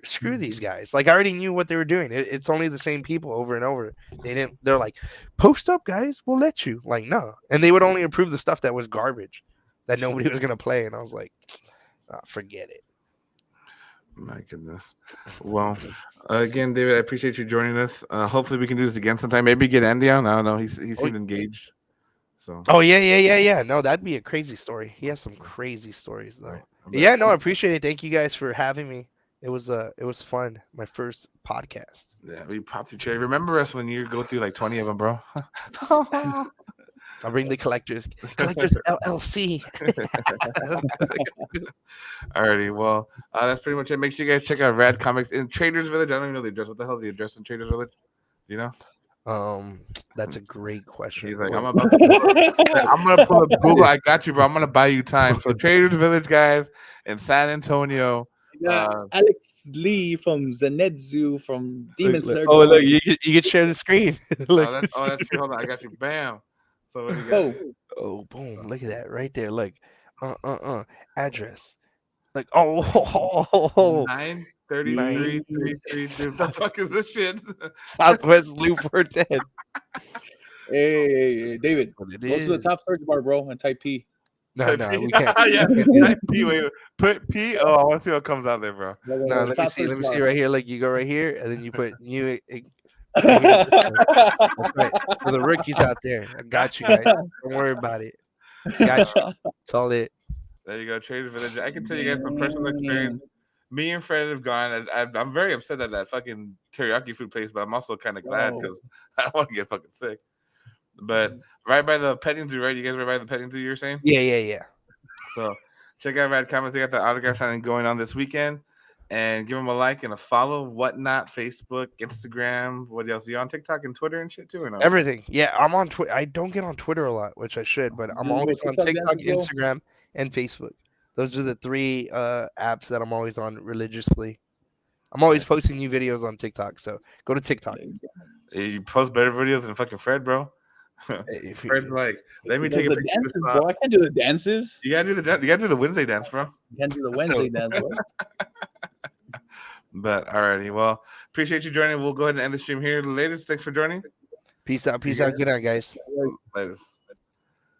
screw these guys. Like I already knew what they were doing. It's only the same people over and over. They're like, post up, guys, we'll let you. Like no, and they would only approve the stuff that was garbage, that nobody was gonna play. And I was like, forget it. My goodness. Well, again, David, I appreciate you joining us. Hopefully, we can do this again sometime. Maybe get Andy on. I don't know. He seemed engaged. So. Oh yeah. No, that'd be a crazy story. He has some crazy stories though. Right. Yeah, no, I appreciate it. Thank you guys for having me. It was fun. My first podcast. Yeah, we popped your cherry. Remember us when you go through like 20 of them, bro. I'll bring the collectors LLC. Alrighty, well, that's pretty much it. Make sure you guys check out Rad Comics in Traders Village. I don't even know the address. What the hell is the address in Traders Village? Do you know? That's a great question. He's like, I'm gonna pull up Google. I got you, bro. I'm gonna buy you time. So Traders Village, guys, in San Antonio. Alex Lee from Zenetsu from Demon Slayer. Oh, look, you can share the screen. That's true. Hold on, I got you. Bam. So what do you got? Oh, boom! Look at that right there. Look, address. Like, 93333. Dude, the fuck is this shit? Southwest Loop 410. Hey, David, go to the top search bar, bro, and type P. No, we can't. Yeah, type P. Wait, put P. Oh, I want to see what comes out there, bro. No, let me see right here. Like, you go right here, and then you put new. That's right. For the rookies out there, I got you guys. Don't worry about it. Got you. That's all it. There you go, Traders Village. I can tell you guys from personal experience. Me and Fred have gone. I'm very upset at that fucking teriyaki food place, but I'm also kind of glad because I don't want to get fucking sick. But right by the petting zoo, right? You guys right by the petting zoo, you were saying? Yeah. So check out Rad Comics. They got the autograph signing going on this weekend. And give them a like and a follow, whatnot, Facebook, Instagram. What else? Are you on TikTok and Twitter and shit too, or no? Everything. Yeah, I'm on Twitter. I don't get on Twitter a lot, which I should, but I'm always on TikTok, Instagram, and Facebook. Those are the three apps that I'm always on religiously. I'm always posting new videos on TikTok, so go to TikTok. You post better videos than fucking Fred, bro. Fred's like, let me take a picture of this, bro. I can't do the dances. You gotta do the Wednesday dance, bro. You can't do the Wednesday dance, bro. But alrighty, well, appreciate you joining. We'll go ahead and end the stream here. Ladies, thanks for joining. Peace out. Good night, guys. Ladies.